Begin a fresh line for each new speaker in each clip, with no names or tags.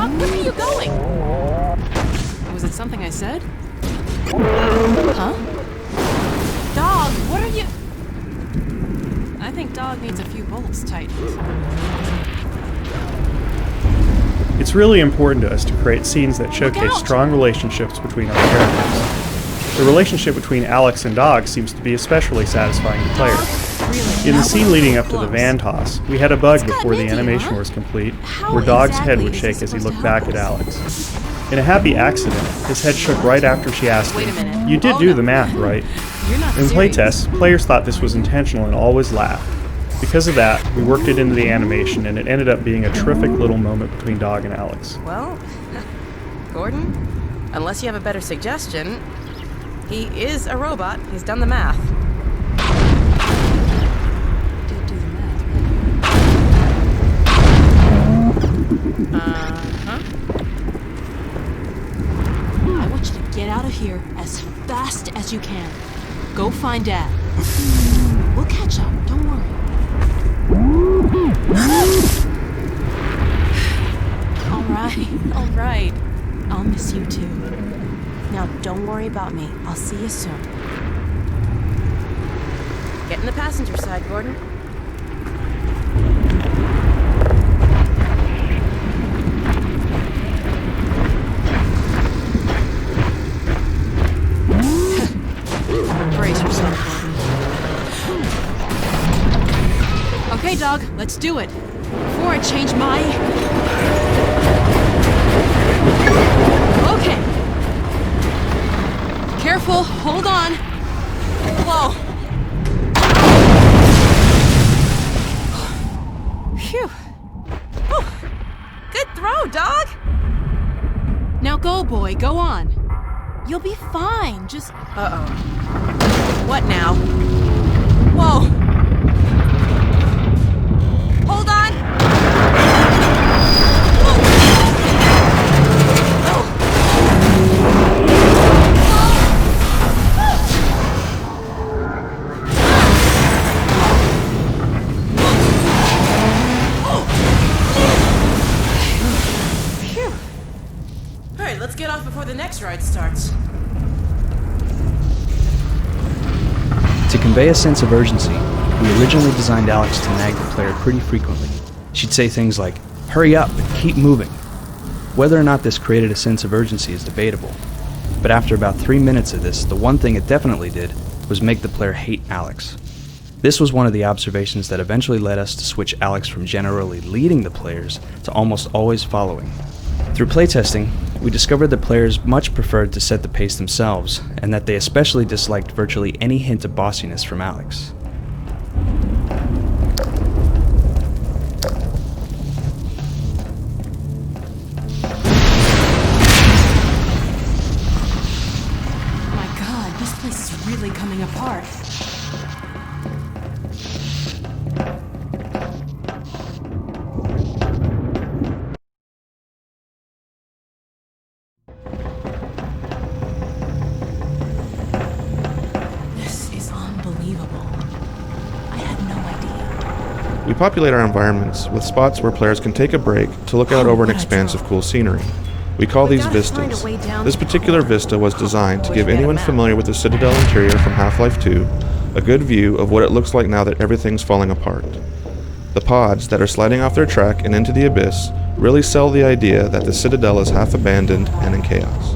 Dog, where are you going? Was it something I said? Huh? Dog, what are you... I think Dog needs a few bolts tightened.
It's really important to us to create scenes that showcase strong relationships between our characters. The relationship between Alex and Dog seems to be especially satisfying to players. In the scene leading up to the van toss, we had a bug before the animation was complete, where Dog's head would shake as he looked back at Alex. In a happy accident, his head shook right after she asked him, "You did do the math, right?" In playtests, players thought this was intentional and always laughed. Because of that, we worked it into the animation, and it ended up being a terrific little moment between Dog and Alex.
Well, Gordon, unless you have a better suggestion, he is a robot. He's done the math. Did do the math, right?
I want you to get out of here as fast as you can. Go find Dad. We'll catch up, don't worry. All right. I'll miss you too. Now don't worry about me. I'll see you soon.
Get in the passenger side, Gordon. Brace yourself, Gordon.
Okay, Dog, let's do it. Before I change my... Okay. Careful, hold on. Whoa.
Phew. Whew. Good throw, Dog.
Now go, boy, go on. You'll be fine, just...
Uh-oh. What now? Whoa. Hold on. Phew. All right, let's get off before the next ride starts.
To convey a sense of urgency, we originally designed Alex to nag the player pretty frequently. She'd say things like, "Hurry up and keep moving." Whether or not this created a sense of urgency is debatable, but after about 3 minutes of this, the one thing it definitely did was make the player hate Alex. This was one of the observations that eventually led us to switch Alex from generally leading the players to almost always following. Through playtesting, we discovered that players much preferred to set the pace themselves, and that they especially disliked virtually any hint of bossiness from Alex.
My God, this place is really coming apart.
We populate our environments with spots where players can take a break to look out over an expanse of cool scenery. We call these vistas. This particular vista was designed to give anyone familiar with the Citadel interior from Half-Life 2 a good view of what it looks like now that everything's falling apart. The pods that are sliding off their track and into the abyss really sell the idea that the Citadel is half abandoned and in chaos.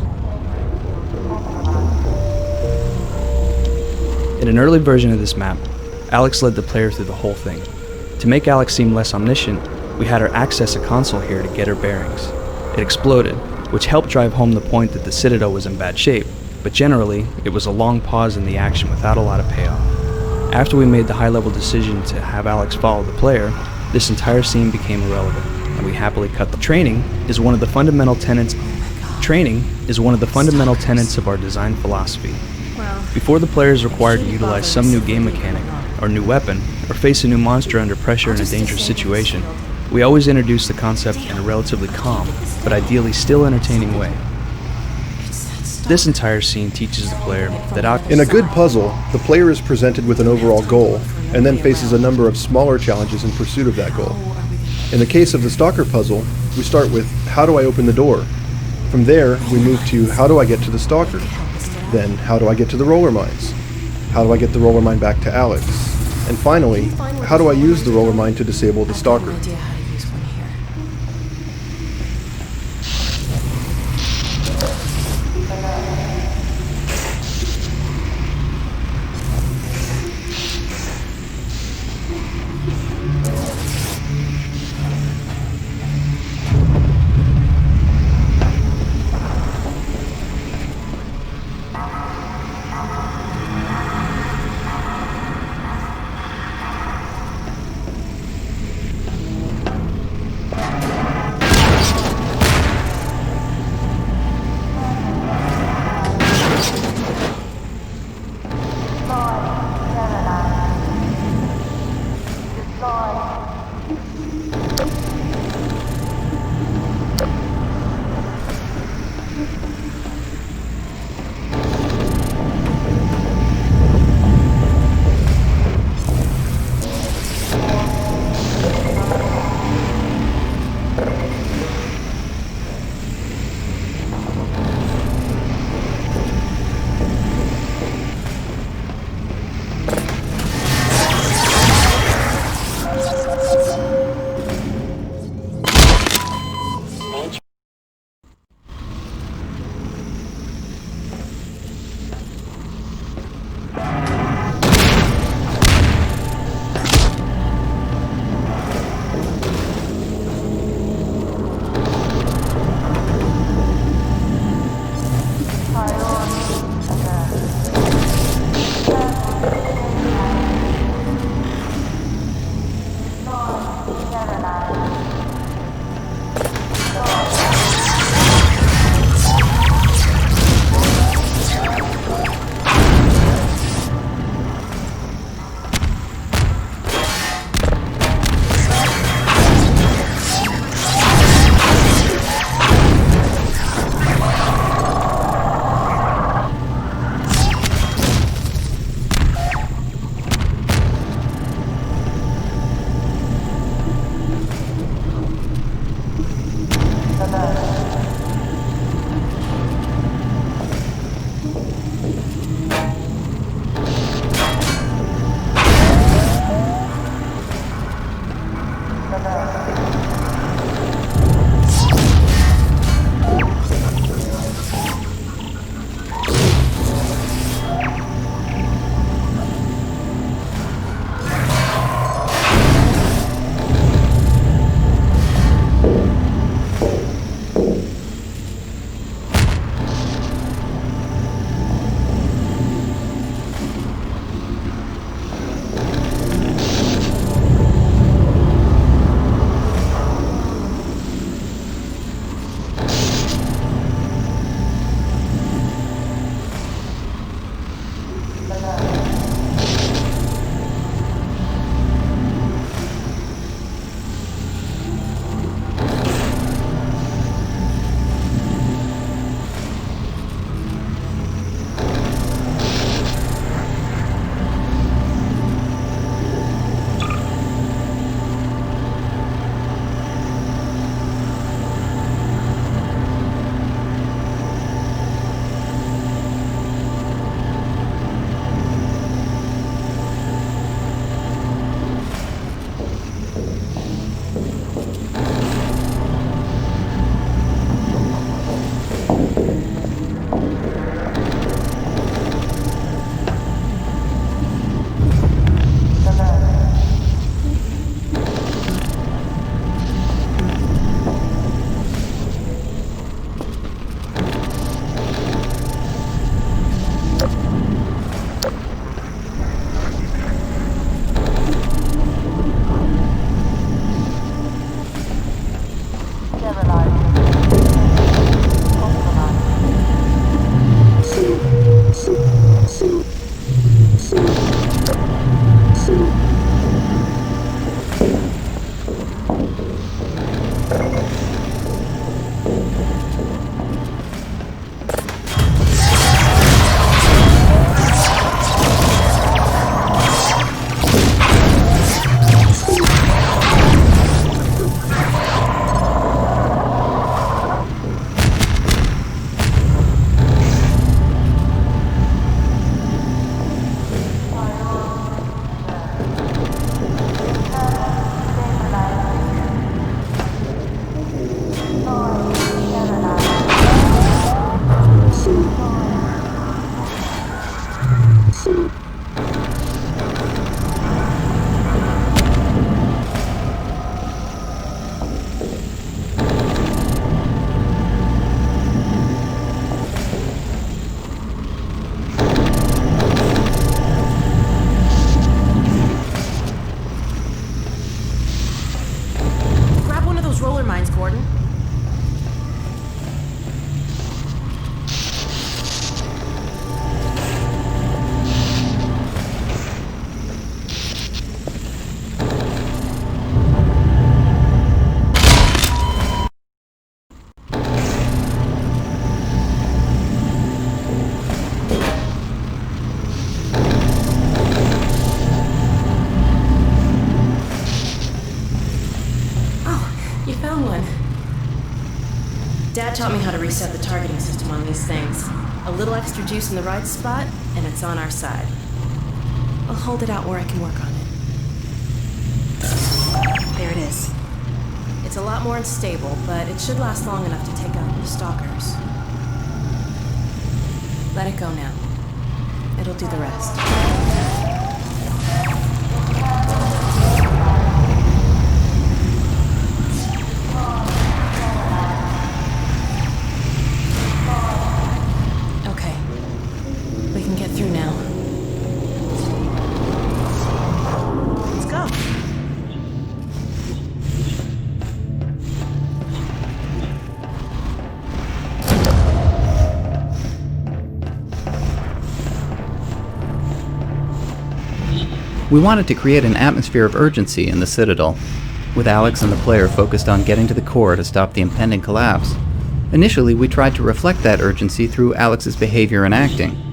In an early version of this map, Alex led the player through the whole thing. To make Alex seem less omniscient, we had her access a console here to get her bearings. It exploded, which helped drive home the point that the Citadel was in bad shape, but generally, it was a long pause in the action without a lot of payoff. After we made the high-level decision to have Alex follow the player, this entire scene became irrelevant, and we happily cut the training is one of the fundamental tenets of our design philosophy. Before the player is required to utilize some new game mechanic, or new weapon, or face a new monster under pressure in a dangerous situation, we always introduce the concept in a relatively calm, but ideally still entertaining way. This entire scene teaches the player that
in a good puzzle, the player is presented with an overall goal, and then faces a number of smaller challenges in pursuit of that goal. In the case of the stalker puzzle, we start with how do I open the door? From there, we move to how do I get to the stalker? Then how do I get to the roller mines? How do I get the roller mine back to Alex? And finally, how do I use the roller mine to disable the stalker?
Idea how to use one here. Dad taught me how to reset the targeting system on these things. A little extra juice in the right spot, and it's on our side. I'll hold it out where I can work on it. There it is. It's a lot more unstable, but it should last long enough to take out the stalkers. Let it go now. It'll do the rest. Through now. Let's go.
We wanted to create an atmosphere of urgency in the Citadel, with Alex and the player focused on getting to the core to stop the impending collapse. Initially, we tried to reflect that urgency through Alex's behavior and acting.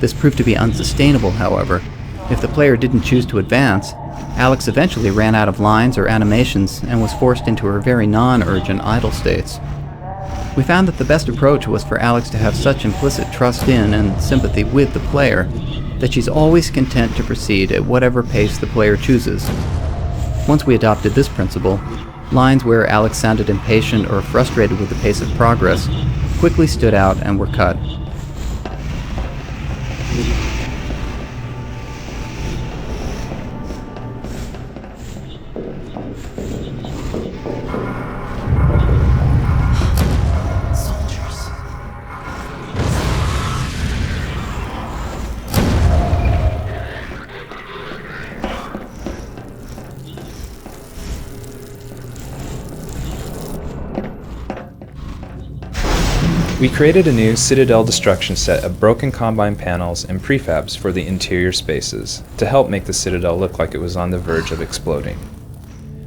This proved to be unsustainable, however. If the player didn't choose to advance, Alex eventually ran out of lines or animations and was forced into her very non-urgent idle states. We found that the best approach was for Alex to have such implicit trust in and sympathy with the player that she's always content to proceed at whatever pace the player chooses. Once we adopted this principle, lines where Alex sounded impatient or frustrated with the pace of progress quickly stood out and were cut.
We created a new Citadel destruction set of broken Combine panels and prefabs for the interior spaces, to help make the Citadel look like it was on the verge of exploding.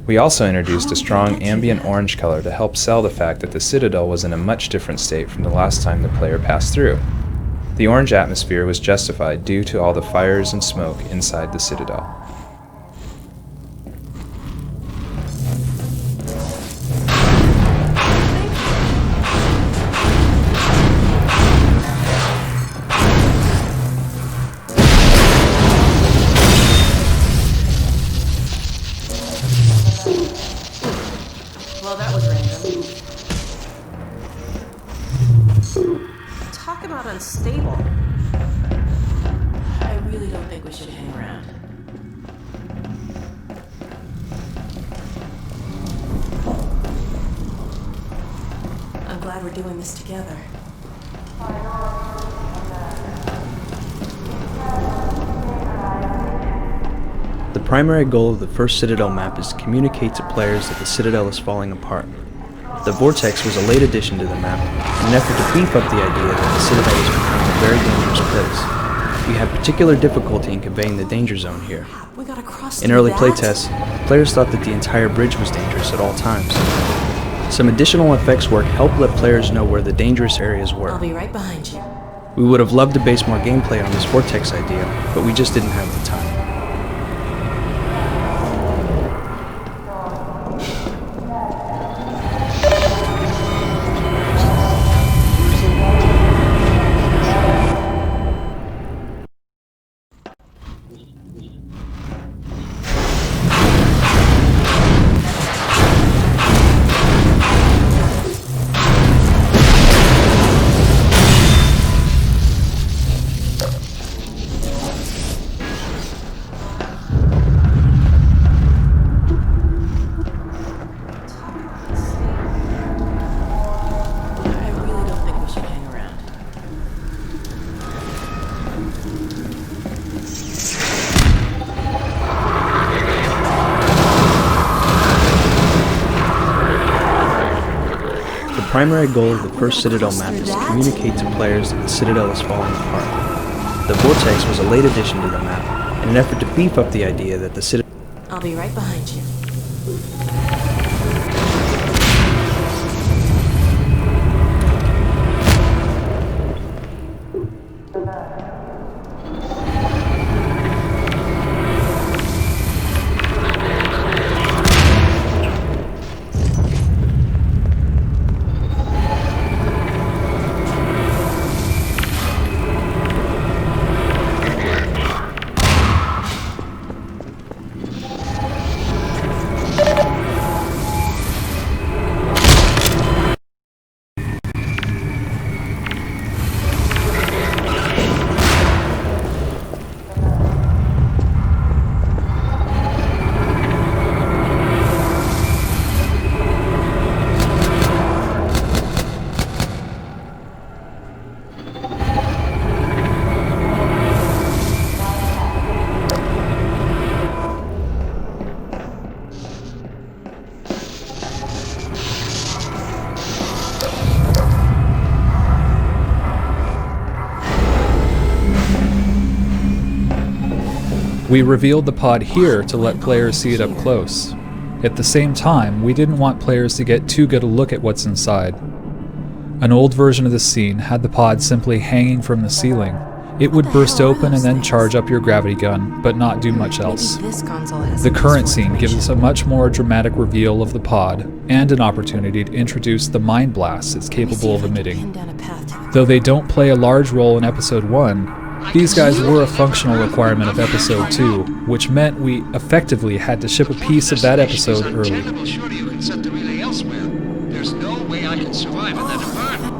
We also introduced a strong ambient orange color to help sell the fact that the Citadel was in a much different state from the last time the player passed through. The orange atmosphere was justified due to all the fires and smoke inside the Citadel.
Well, that was random. Talk about unstable. I really don't think we should hang around. I'm glad we're doing this together.
The primary goal of the first Citadel map is to communicate to players that the Citadel is falling apart. The Vortex was a late addition to the map, in an effort to beef up the idea that the Citadel is becoming a very dangerous place. We had particular difficulty in conveying the danger zone here.
We gotta cross
In early playtests, players thought that the entire bridge was dangerous at all times. Some additional effects work helped let players know where the dangerous areas were.
I'll be right behind you.
We would have loved to base more gameplay on this Vortex idea, but we just didn't have the time. The primary goal of the first Citadel map is to communicate to players that the Citadel is falling apart. The Vortex was a late addition to the map, in an effort to beef up the idea that the Citadel...
I'll be right behind you.
We revealed the pod here to let players see it up close. At the same time, we didn't want players to get too good a look at what's inside. An old version of the scene had the pod simply hanging from the ceiling. It would burst open and then charge up your gravity gun, but not do much else. The current scene gives us a much more dramatic reveal of the pod, and an opportunity to introduce the mind blasts it's capable of emitting. Though they don't play a large role in Episode 1, these guys were a functional requirement of Episode 2, which meant we effectively had to ship a piece of that episode early.
There's no way I can survive in that environment.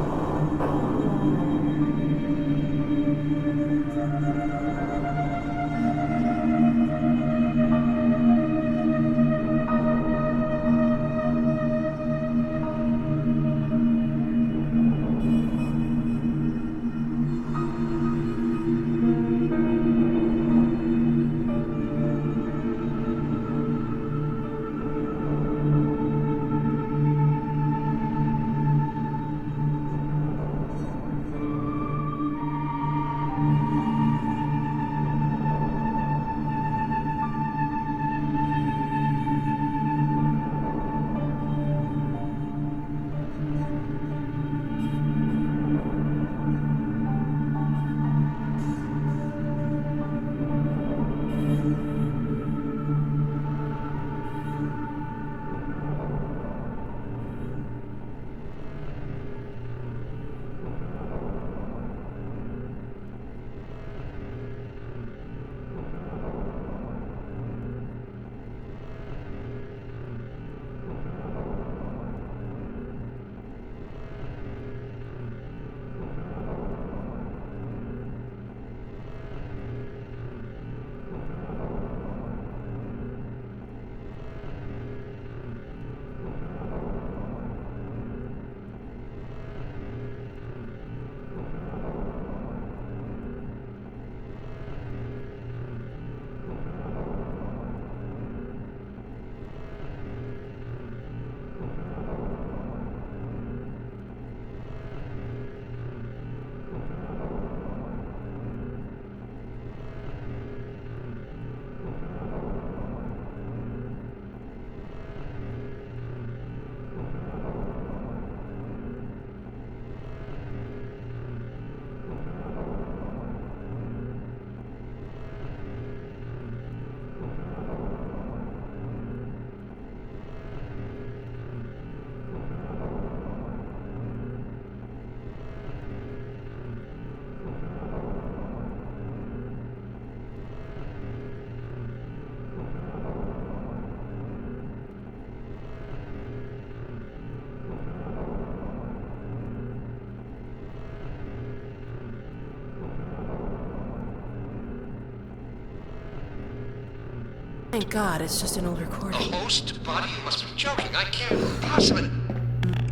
Thank God, it's just an old recording.
Host, buddy, you must be joking. I can't possibly.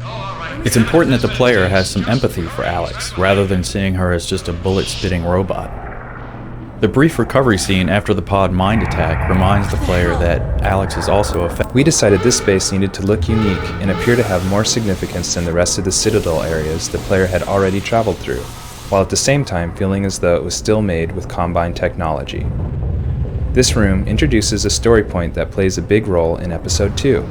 Oh, all right.
It's important that the player has some empathy for Alex, rather than seeing her as just a bullet-spitting robot. The brief recovery scene after the pod mind attack reminds the player that Alex is also affected.
We decided this space needed to look unique and appear to have more significance than the rest of the Citadel areas the player had already traveled through, while at the same time feeling as though it was still made with Combine technology. This room introduces a story point that plays a big role in Episode 2,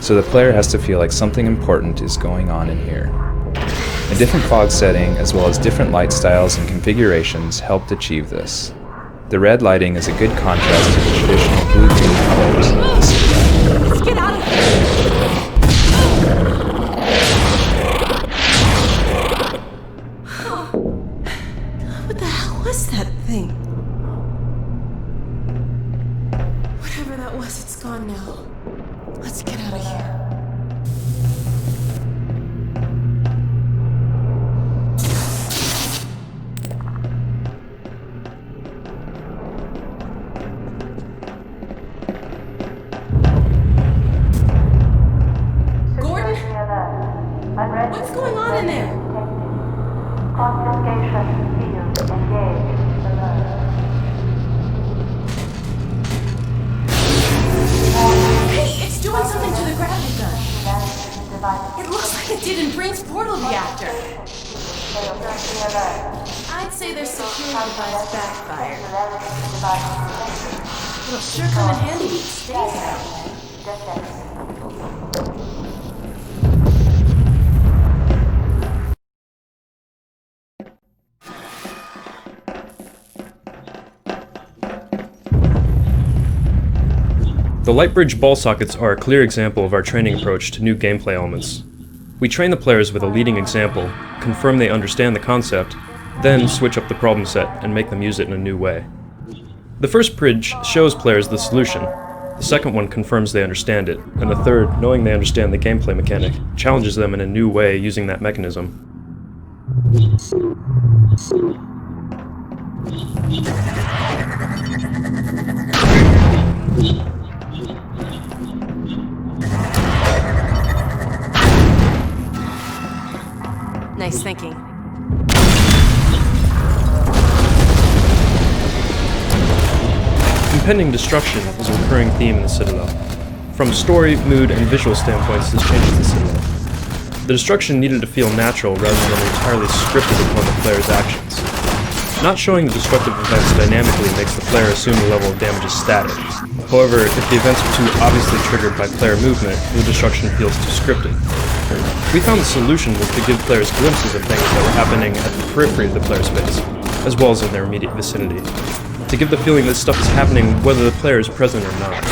so the player has to feel like something important is going on in here. A different fog setting, as well as different light styles and configurations, helped achieve this. The red lighting is a good contrast to the traditional blue-green colors of the Citadel.
Let's get out of here!
What the hell was that thing? Whatever that was, it's gone now. Let's get out of here.
What's going on in there?
Confiscation field engaged.
Hey, it's doing something to the gravity gun. It looks like it did in Brink's portal reactor.
I'd say their security device backfired.
It'll sure come in handy these days.
The light bridge ball sockets are a clear example of our training approach to new gameplay elements. We train the players with a leading example, confirm they understand the concept, then switch up the problem set and make them use it in a new way. The first bridge shows players the solution, the second one confirms they understand it, and the third, knowing they understand the gameplay mechanic, challenges them in a new way using that mechanism.
Nice thinking.
Impending destruction is a recurring theme in the Citadel. From a story, mood, and visual standpoints, this changes the Citadel. The destruction needed to feel natural rather than entirely scripted upon the player's actions. Not showing the destructive events dynamically makes the player assume the level of damage is static. However, if the events are too obviously triggered by player movement, the destruction feels too scripted. We found the solution was to give players glimpses of things that were happening at the periphery of the player space, as well as in their immediate vicinity, to give the feeling that stuff is happening whether the player is present or not.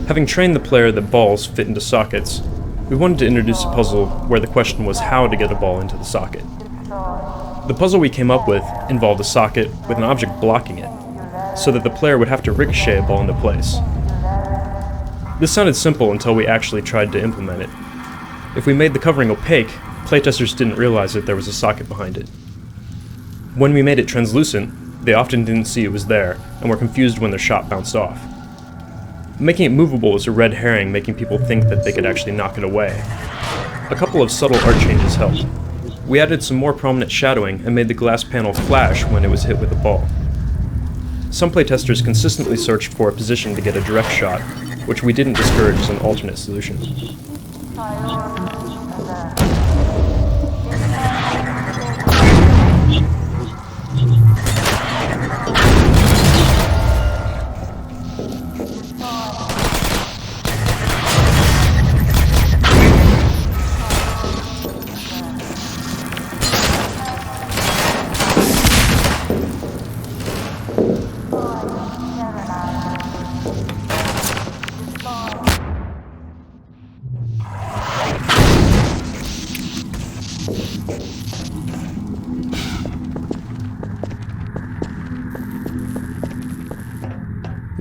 Having trained the player that balls fit into sockets, we wanted to introduce a puzzle where the question was how to get a ball into the socket. The puzzle we came up with involved a socket with an object blocking it, so that the player would have to ricochet a ball into place. This sounded simple until we actually tried to implement it. If we made the covering opaque, playtesters didn't realize that there was a socket behind it. When we made it translucent, they often didn't see it was there, and were confused when their shot bounced off. Making it movable was a red herring, making people think that they could actually knock it away. A couple of subtle art changes helped. We added some more prominent shadowing and made the glass panel flash when it was hit with a ball. Some playtesters consistently searched for a position to get a direct shot, which we didn't discourage as an alternate solution.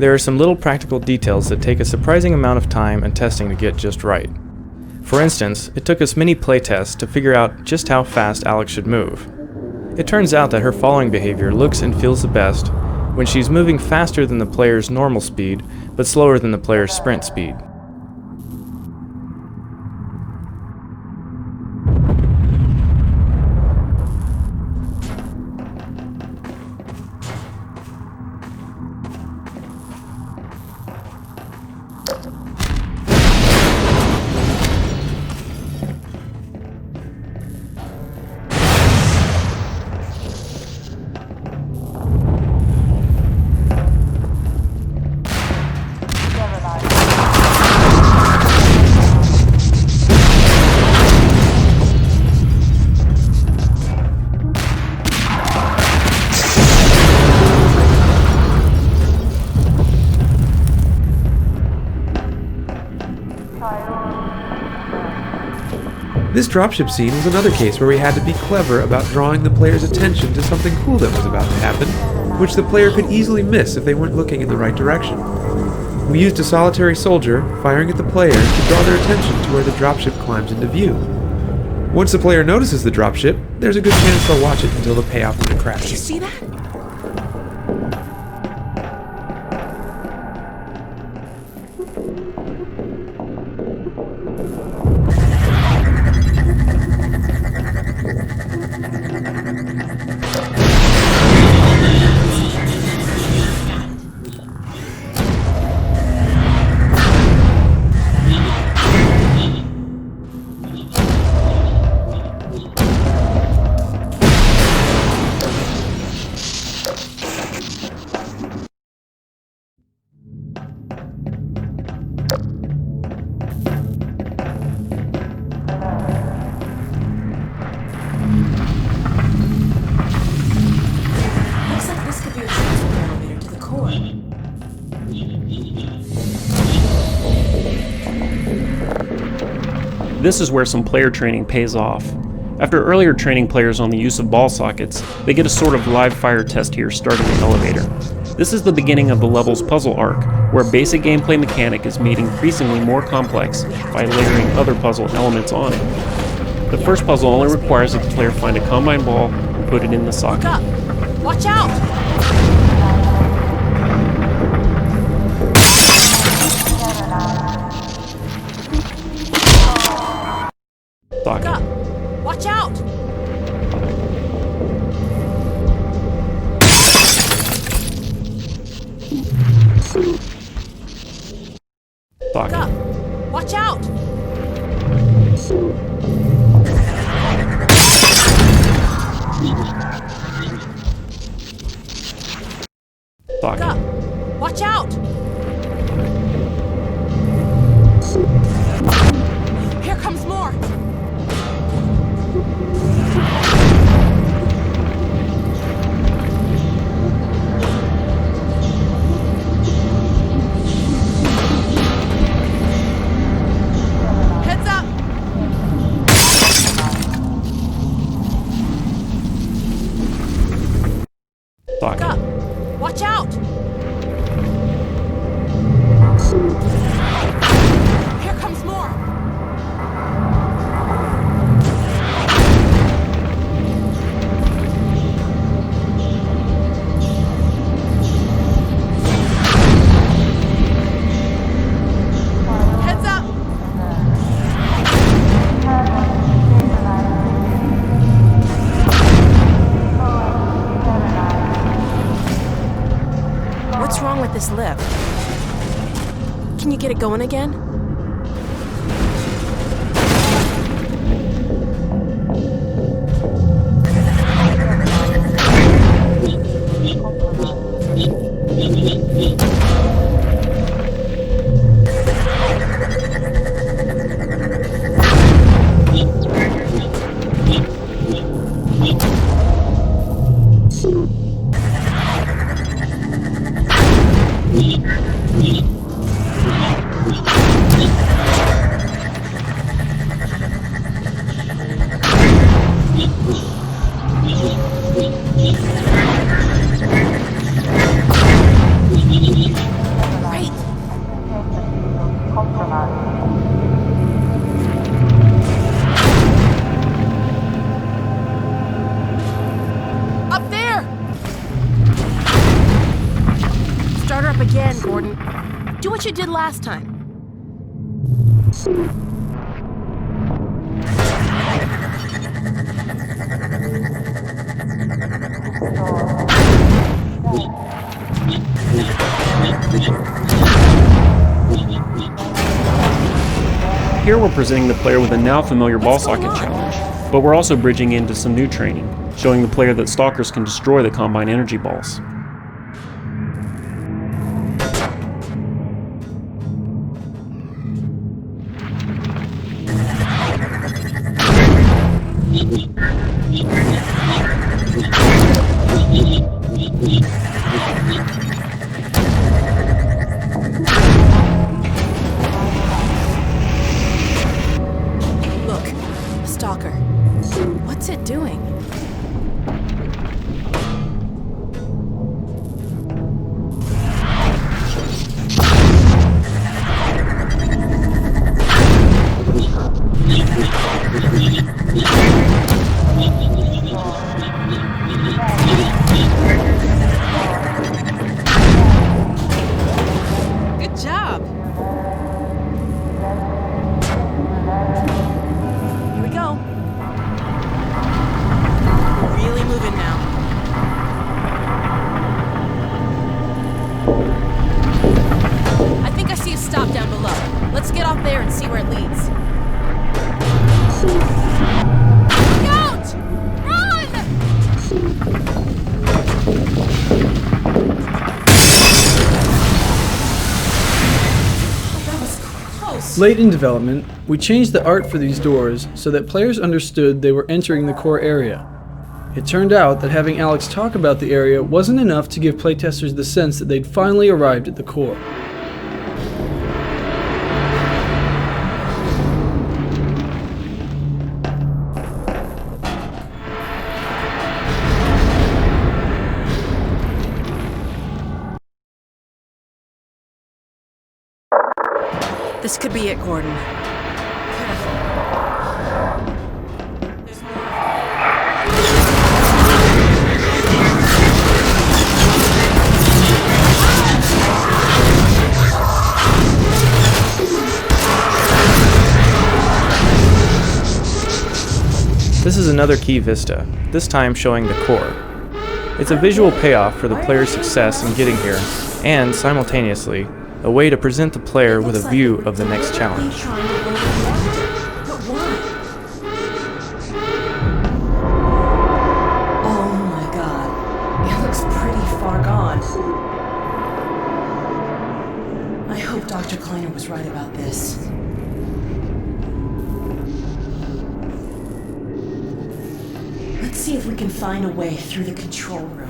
There are some little practical details that take a surprising amount of time and testing to get just right. For instance, it took us many playtests to figure out just how fast Alex should move. It turns out that her following behavior looks and feels the best when she's moving faster than the player's normal speed, but slower than the player's sprint speed.
This dropship scene was another case where we had to be clever about drawing the player's attention to something cool that was about to happen, which the player could easily miss if they weren't looking in the right direction. We used a solitary soldier firing at the player to draw their attention to where the dropship climbs into view. Once the player notices the dropship, there's a good chance they'll watch it until the payoff when it crashes.
Did you see that?
This is where some player training pays off. After earlier training players on the use of ball sockets, they get a sort of live fire test here starting the elevator. This is the beginning of the level's puzzle arc, where basic gameplay mechanic is made increasingly more complex by layering other puzzle elements on it. The first puzzle only requires that the player find a combine ball and put it in the socket.
Look up! Watch out!
Socket.
Look up! Watch out!
Socket.
Look up! Watch out!
Socket.
Look up! Watch out! Here comes more! Heads up!
Socket.
Look up! Watch out! Here comes more! Heads up! What's wrong with this lift? Can you get it going again? up again, Gordon. Do what you did last time.
Here we're presenting the player with a now familiar ball socket challenge, but we're also bridging into some new training, showing the player that stalkers can destroy the Combine energy balls.
Look, a stalker. What's it doing?
Good job.
Here we go. Really moving now. I think I see a stop down below. Let's get off there and see where it leads. Look out!
Late in development, we changed the art for these doors so that players understood they were entering the core area. It turned out that having Alex talk about the area wasn't enough to give playtesters the sense that they'd finally arrived at the core.
This could be it, Gordon.
This is another key vista, this time showing the core. It's a visual payoff for the player's success in getting here, and simultaneously, a way to present the player with a view of the next challenge.
Oh my god. It looks pretty far gone. I hope Dr. Kleiner was right about this. Let's see if we can find a way through the control room.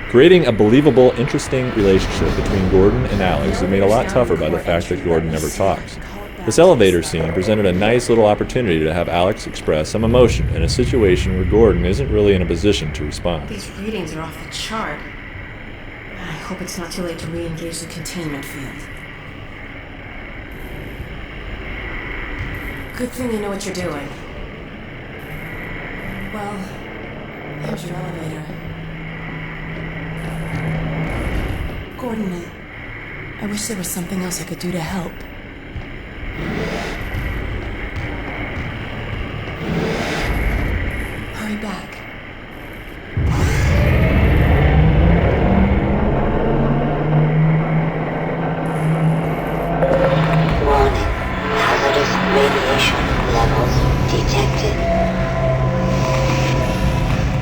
Creating a believable, interesting relationship between Gordon and Alex is made a lot tougher by the fact that Gordon never talks. This elevator scene presented a nice little opportunity to have Alex express some emotion in a situation where Gordon isn't really in a position to respond.
These readings are off the chart. I hope it's not too late to re-engage the containment field. Good thing you know what you're doing. Well, here's your elevator. Gordon, I wish there was something else I could do to help. Hurry back.
Warning. Hazardous radiation levels detected.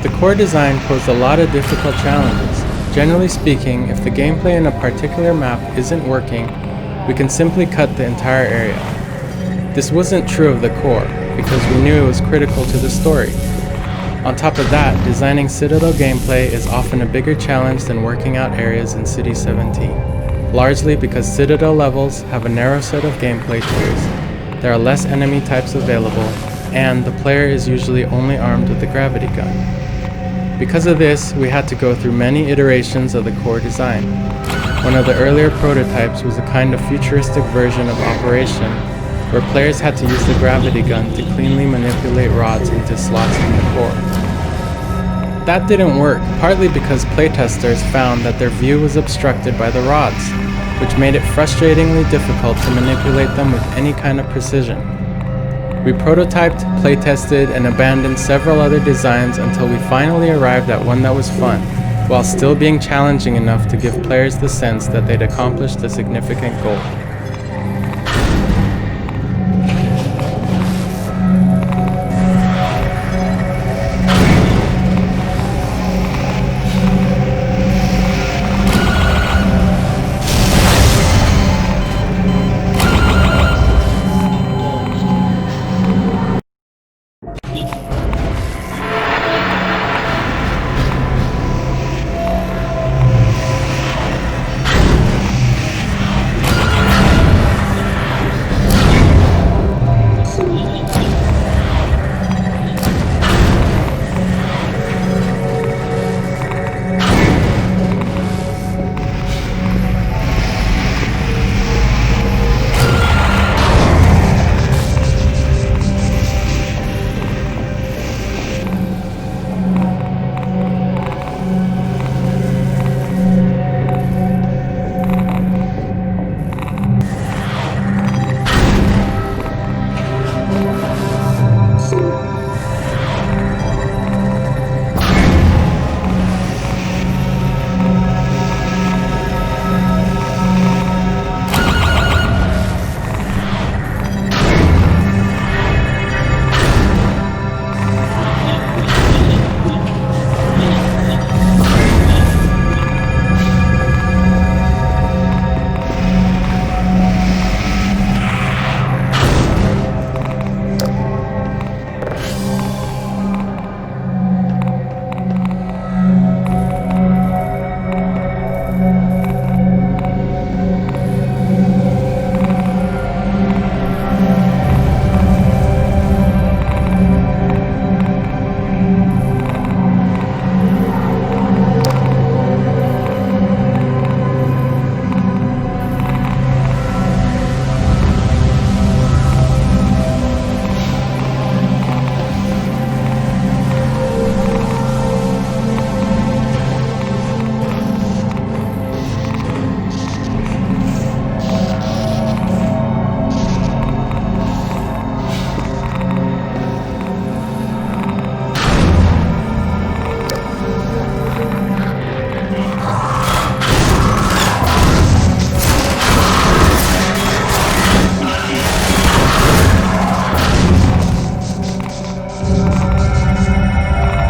The core design posed a lot of difficult challenges. Generally speaking, if the gameplay in a particular map isn't working, we can simply cut the entire area. This wasn't true of the core, because we knew it was critical to the story. On top of that, designing Citadel gameplay is often a bigger challenge than working out areas in City 17, largely because Citadel levels have a narrow set of gameplay tiers, there are less enemy types available, and the player is usually only armed with the gravity gun. Because of this, we had to go through many iterations of the core design. One of the earlier prototypes was a kind of futuristic version of Operation, where players had to use the gravity gun to cleanly manipulate rods into slots in the core. That didn't work, partly because playtesters found that their view was obstructed by the rods, which made it frustratingly difficult to manipulate them with any kind of precision. We prototyped, playtested, and abandoned several other designs until we finally arrived at one that was fun, while still being challenging enough to give players the sense that they'd accomplished a significant goal.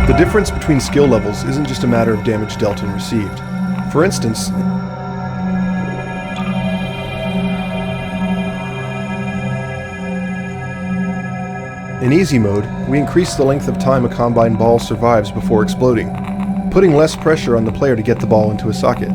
The difference between skill levels isn't just a matter of damage dealt and received. For instance, in easy mode, we increase the length of time a combine ball survives before exploding, putting less pressure on the player to get the ball into a socket.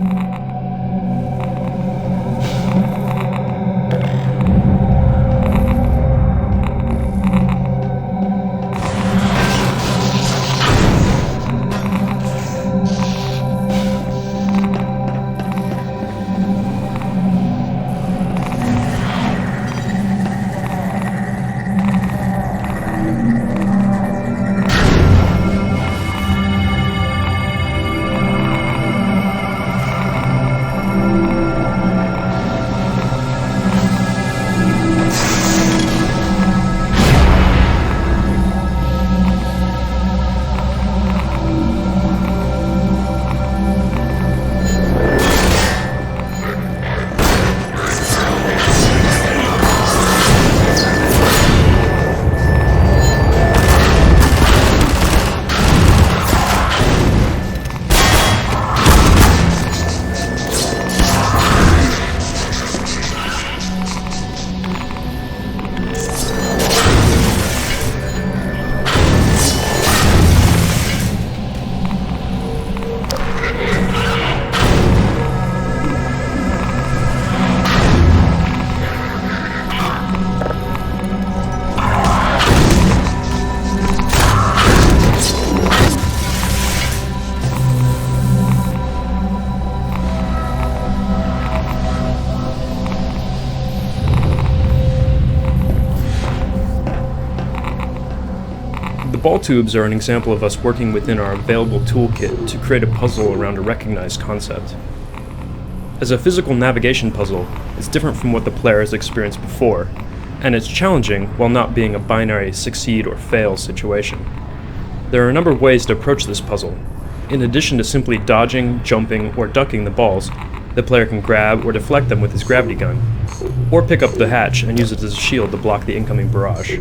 ball tubes are an example of us working within our available toolkit to create a puzzle around a recognized concept. As a physical navigation puzzle, it's different from what the player has experienced before, and it's challenging while not being a binary succeed or fail situation. There are a number of ways to approach this puzzle. In addition to simply dodging, jumping, or ducking the balls, the player can grab or deflect them with his gravity gun, or pick up the hatch and use it as a shield to block the incoming barrage.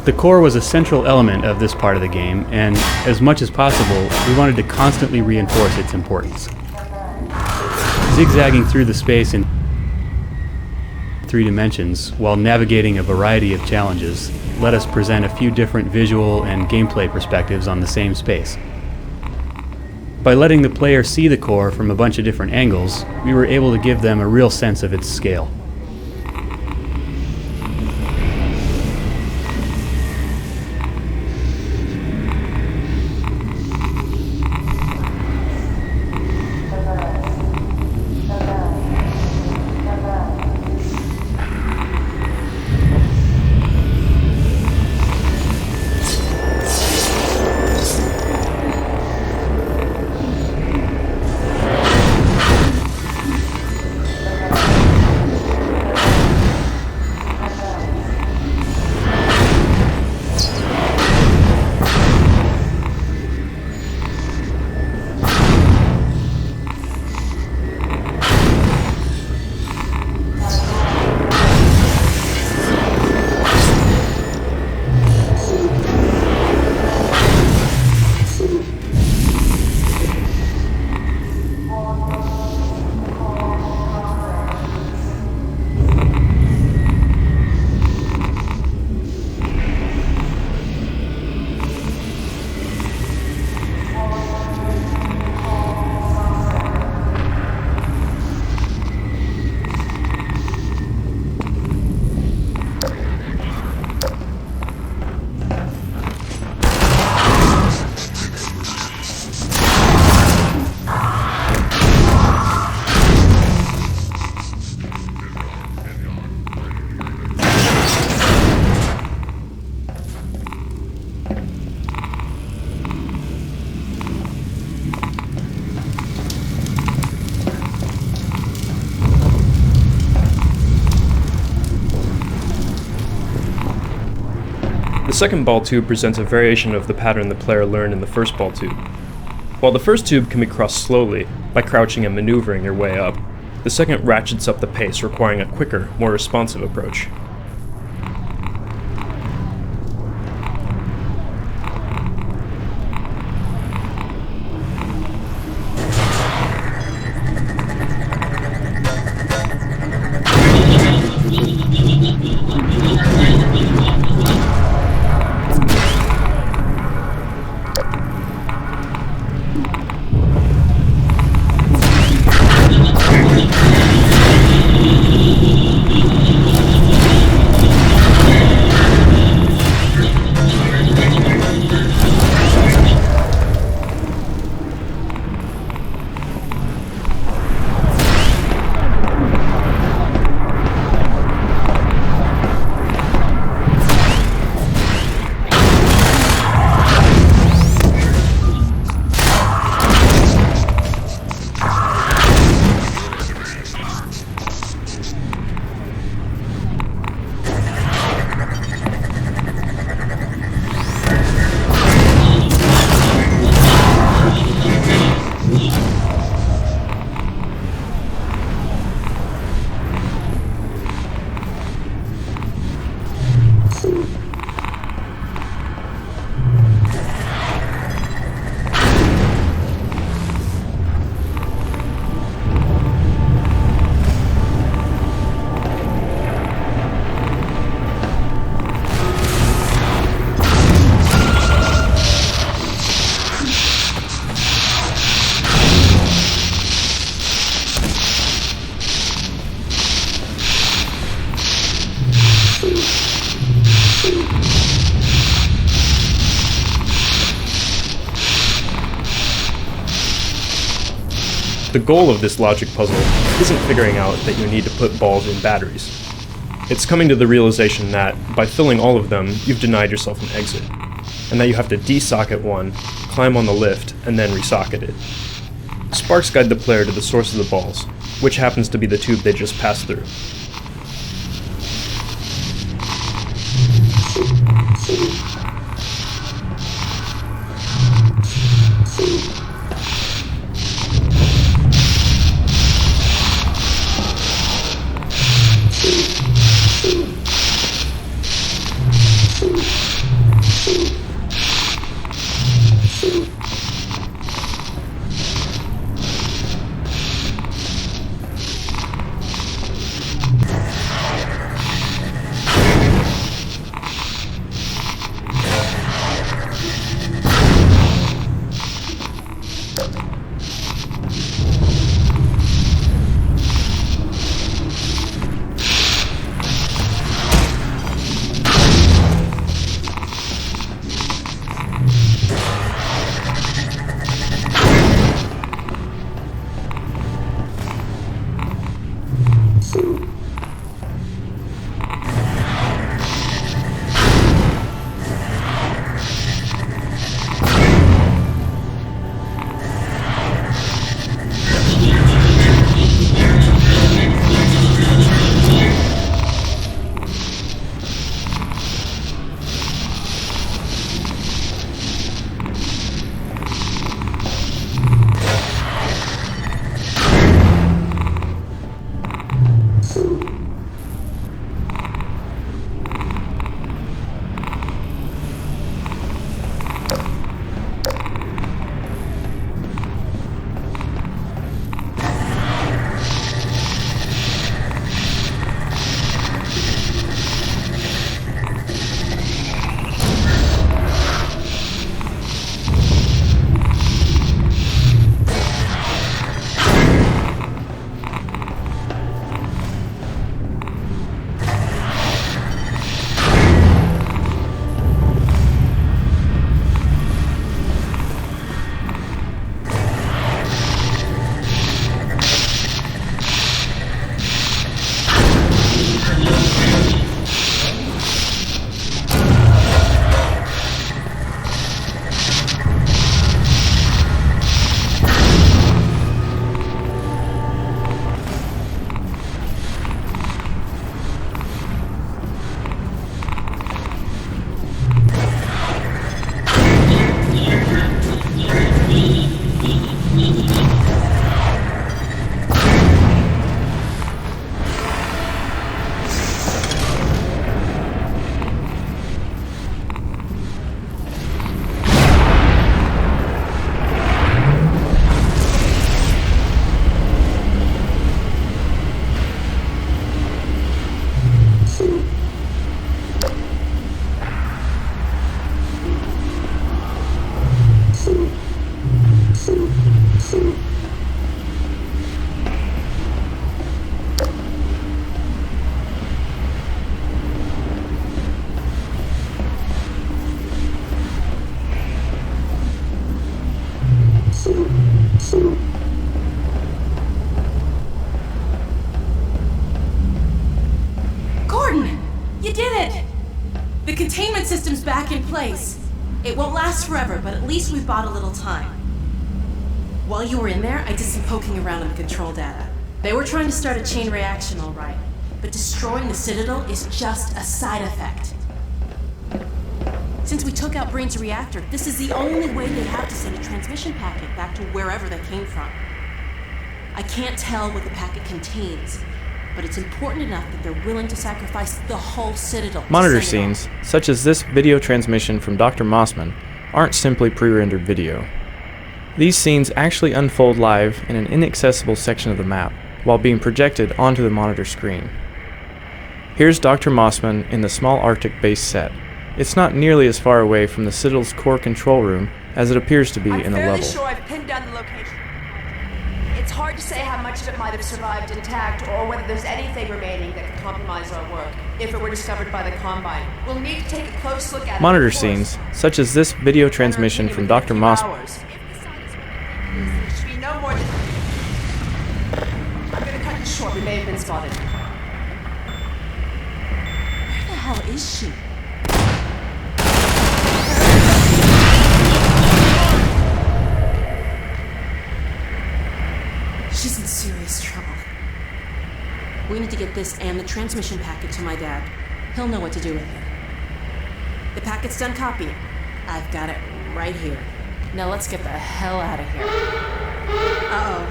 The core was a central element of this part of the game, and as much as possible, we wanted to constantly reinforce its importance. Zigzagging through the space in 3 dimensions while navigating a variety of challenges let us present a few different visual and gameplay perspectives on the same space. By letting the player see the core from a bunch of different angles, we were able to give them a real sense of its scale.
The second ball tube presents a variation of the pattern the player learned in the first ball tube. While the first tube can be crossed slowly, by crouching and maneuvering your way up, the second ratchets up the pace, requiring a quicker, more responsive approach. The goal of this logic puzzle isn't figuring out that you need to put balls in batteries. It's coming to the realization that, by filling all of them, you've denied yourself an exit, and that you have to desocket one, climb on the lift, and then resocket it. Sparks guide the player to the source of the balls, which happens to be the tube they just passed through.
The containment system's back in place. It won't last forever, but at least we've bought a little time. While you were in there, I did some poking around in the control data. They were trying to start a chain reaction, all right, but destroying the Citadel is just a side effect. Since we took out Brain's reactor, this is the only way they have to send a transmission packet back to wherever they came from. I can't tell what the packet contains, but it's important enough that they're willing to sacrifice the whole Citadel.
Monitor scenes, such as this video transmission from Dr. Mossman, aren't simply pre-rendered video. These scenes actually unfold live in an inaccessible section of the map, while being projected onto the monitor screen. Here's Dr. Mossman in the small Arctic base set. It's not nearly as far away from the Citadel's core control room as it appears to be in the level.
I'm fairly sure I've pinned down the location. It's hard to say how much of it might have survived intact, or whether there's anything remaining that could compromise our work if it were discovered by the Combine. We'll need to take a close look at it.
Monitor scenes, such as this video transmission from Dr. Mossman.
Should be no more than... short. We may have been spotted.
Where the hell is she? She's in serious trouble. We need to get this and the transmission packet to my dad. He'll know what to do with it. The packet's done copying. I've got it right here. Now let's get the hell out of here. Uh-oh.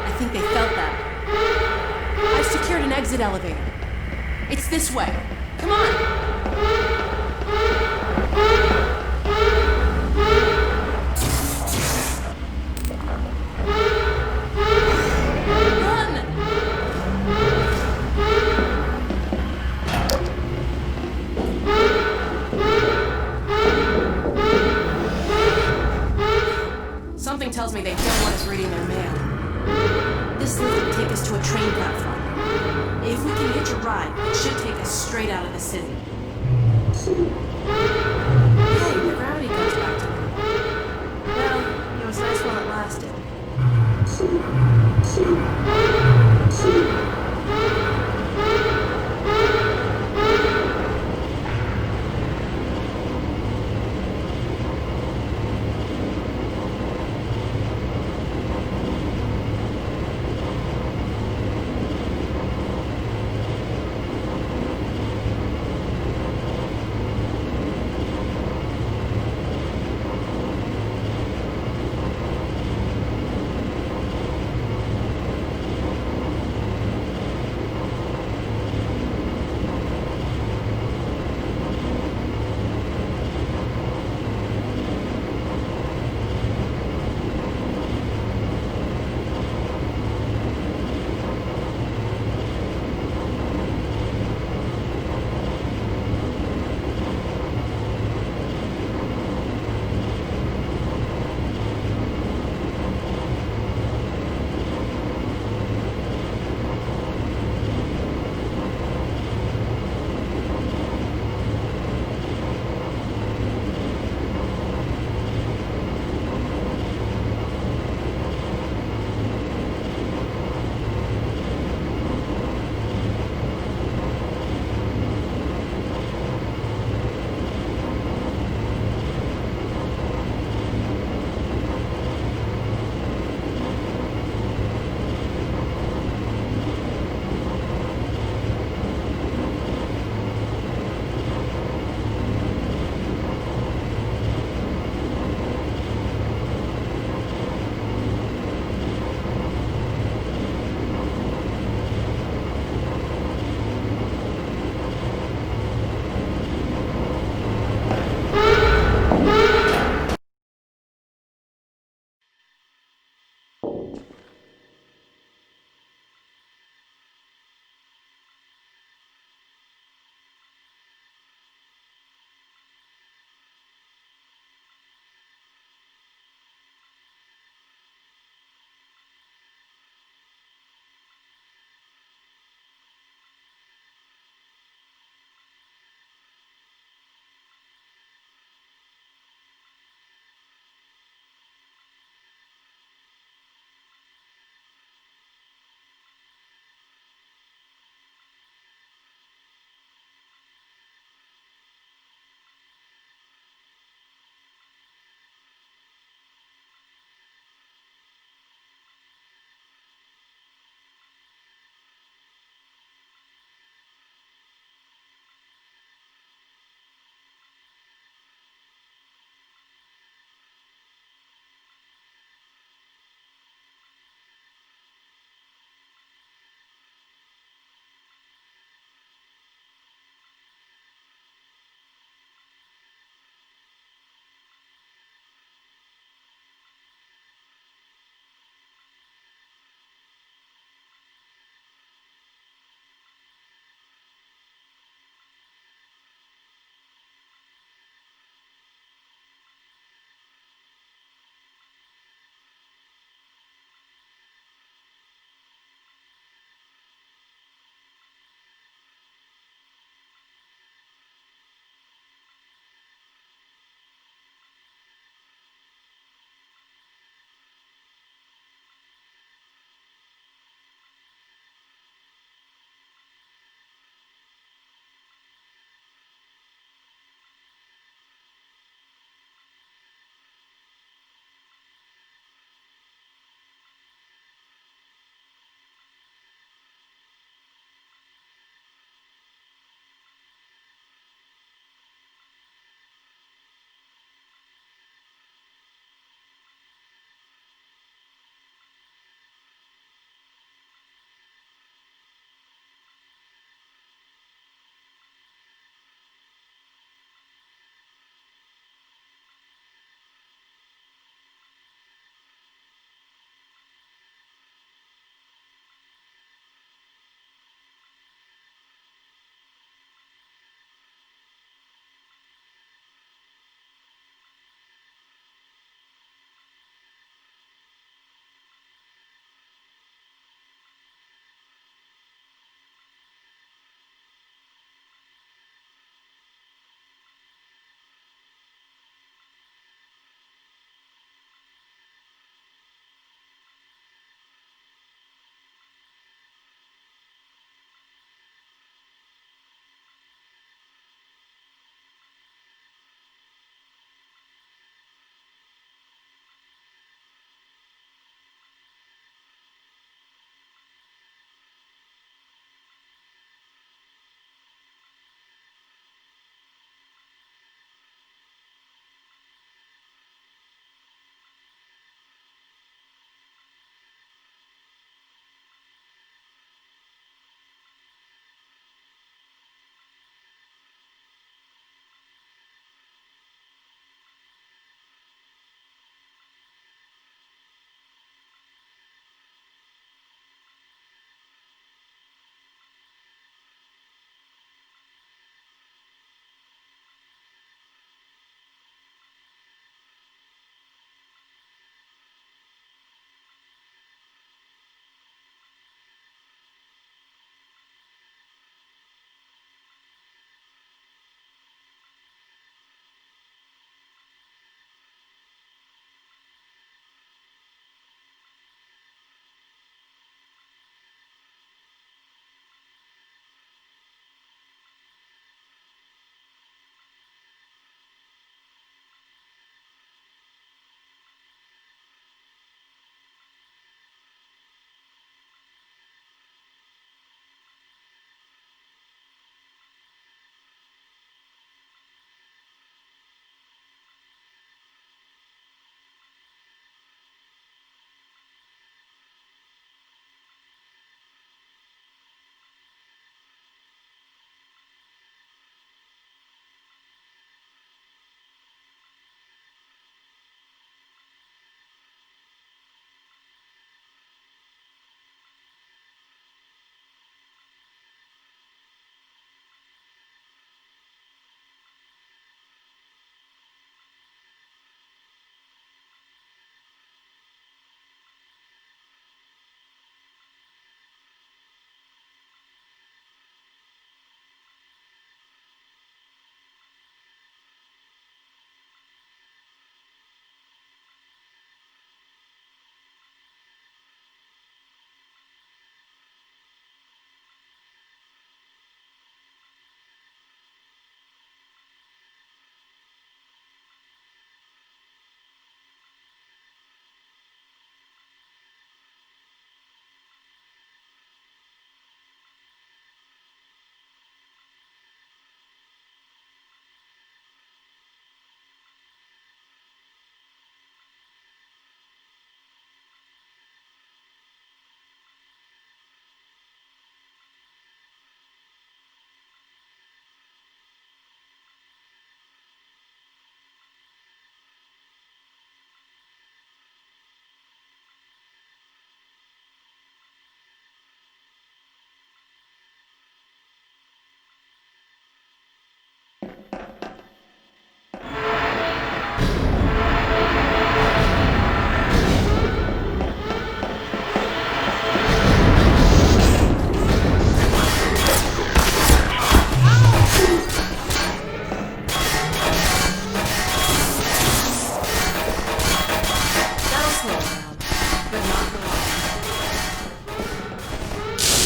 I think they felt that. I've secured an exit elevator. It's this way. Come on! Something tells me they don't want us reading their mail. This lift will take us to a train platform. If we can hitch a ride, it should take us straight out of the city. Hey, the gravity goes back to normal. Well, it was nice while it lasted.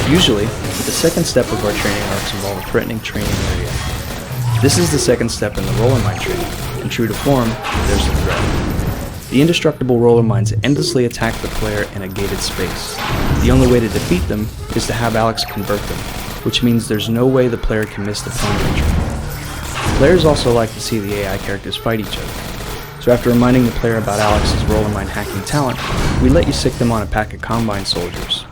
Usually, the second step of our training arcs involve a threatening training area. This is the second step in the roller mine training, and true to form, there's the threat. The indestructible roller mines endlessly attack the player in a gated space. The only way to defeat them is to have Alex convert them, which means there's no way the player can miss the prone entry. Players also like to see the AI characters fight each other. So after reminding the player about Alex's roller mine hacking talent, we let you sick them on a pack of Combine soldiers.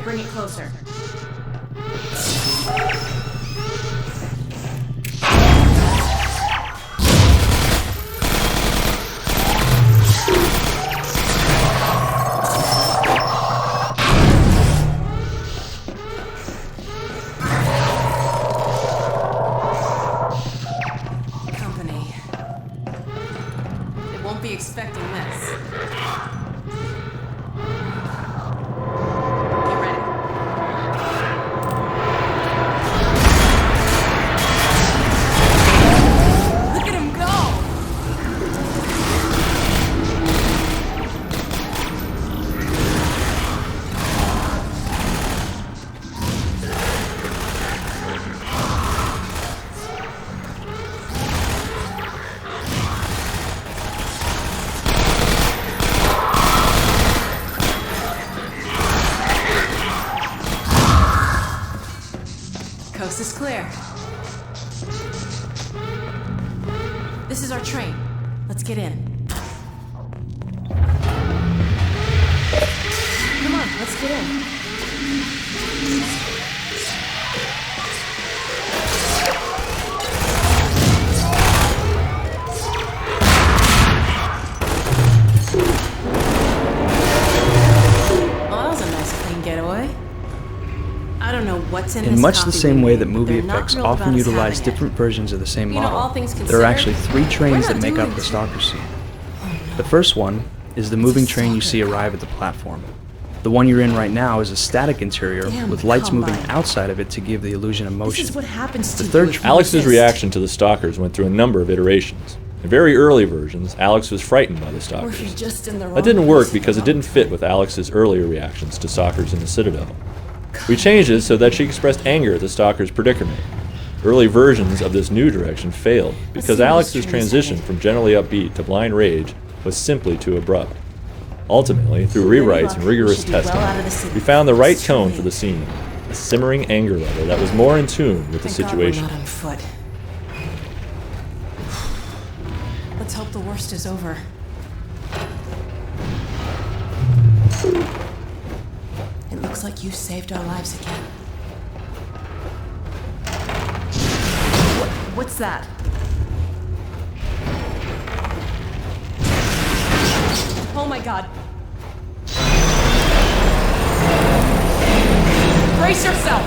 Bring it closer. Company. They won't be expecting this. Coast is clear. This is our train. Let's get in. Come on, let's get in. Oh, that was a nice clean getaway. I don't know what's in
In much the same way that movie effects often utilize different versions of the same model, there are actually 3 trains that make up the Stalker scene. The first one is the moving train you see arrive at the platform. The one you're in right now is a static interior with lights moving outside of it to give the illusion of motion.
This is what happens to
The third
Alex's reaction to the Stalkers went through a number of iterations. In very early versions, Alex was frightened by the Stalkers. That didn't work because it didn't fit with Alex's earlier reactions to Stalkers in the Citadel. We changed it so that she expressed anger at the Stalker's predicament. Early versions of this new direction failed because Alex's transition from generally upbeat to blind rage was simply too abrupt. Ultimately, through rewrites and rigorous testing, we found the right tone for the scene, a simmering anger level that was more in tune with the situation.
God we're not on foot. Let's hope the worst is over. It looks like you saved our lives again. What's that? Oh my God. Brace yourself!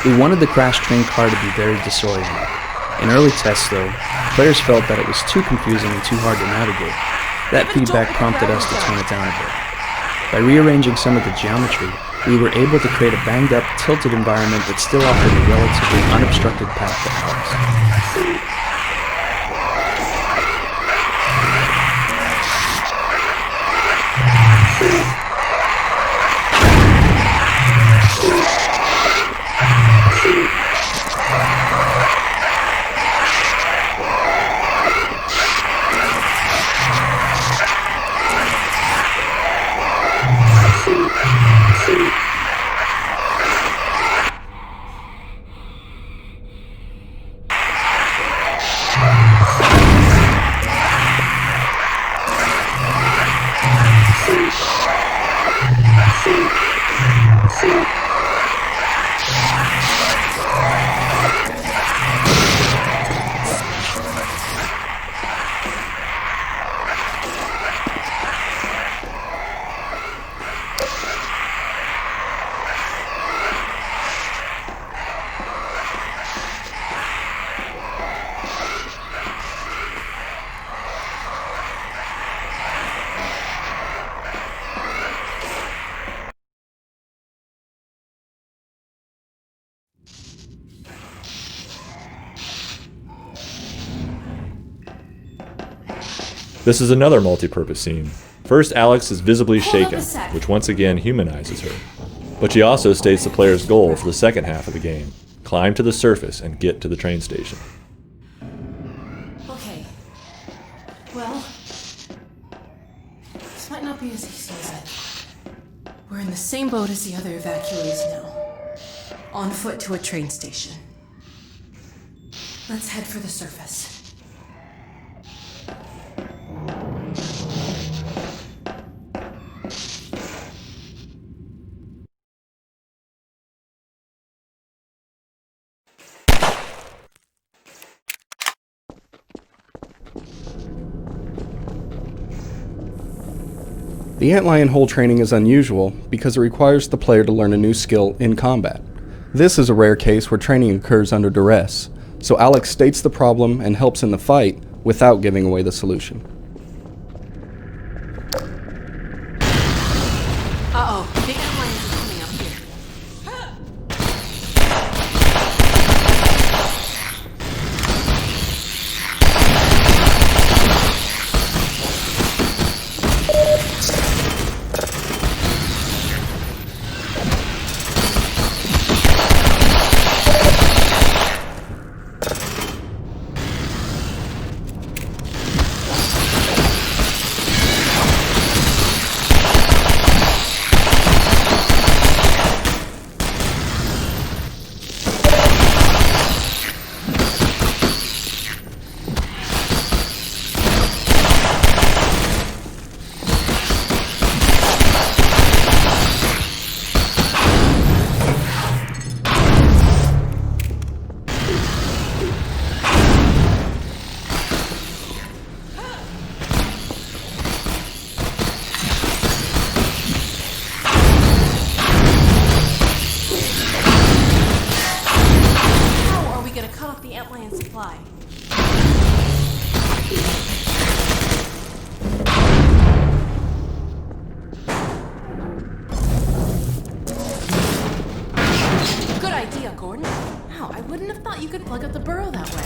We wanted the crash train car to be very disorienting. In early tests, though, players felt that it was too confusing and too hard to navigate. That feedback prompted us to tone it down a bit. By rearranging some of the geometry, we were able to create a banged-up, tilted environment that still offered a relatively unobstructed path to Alex.
This is another multi-purpose scene. First, Alex is visibly shaken, which once again humanizes her. But she also states the player's goal for the second half of the game: climb to the surface and get to the train station.
Okay. Well, this might not be as easy as I thought. We're in the same boat as the other evacuees now. On foot to a train station. Let's head for the surface.
The antlion hole training is unusual because it requires the player to learn a new skill in combat. This is a rare case where training occurs under duress, so Alex states the problem and helps in the fight without giving away the solution.
Uh-oh, big antlions are coming up here. Supply. Good idea, Gordon. Wow, I wouldn't have thought you could plug up the burrow that way.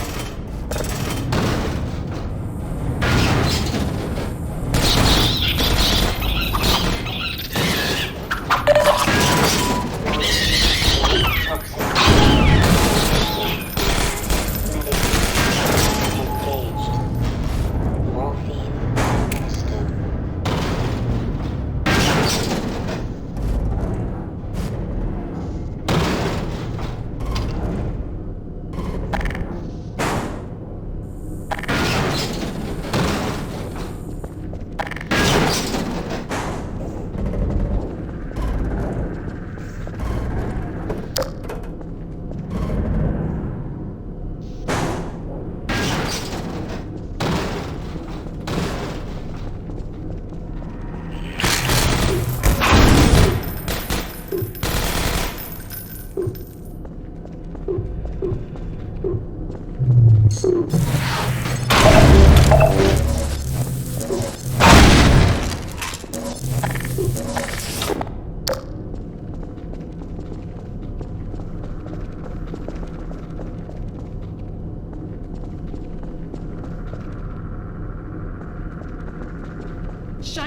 Shine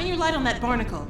your light on that barnacle.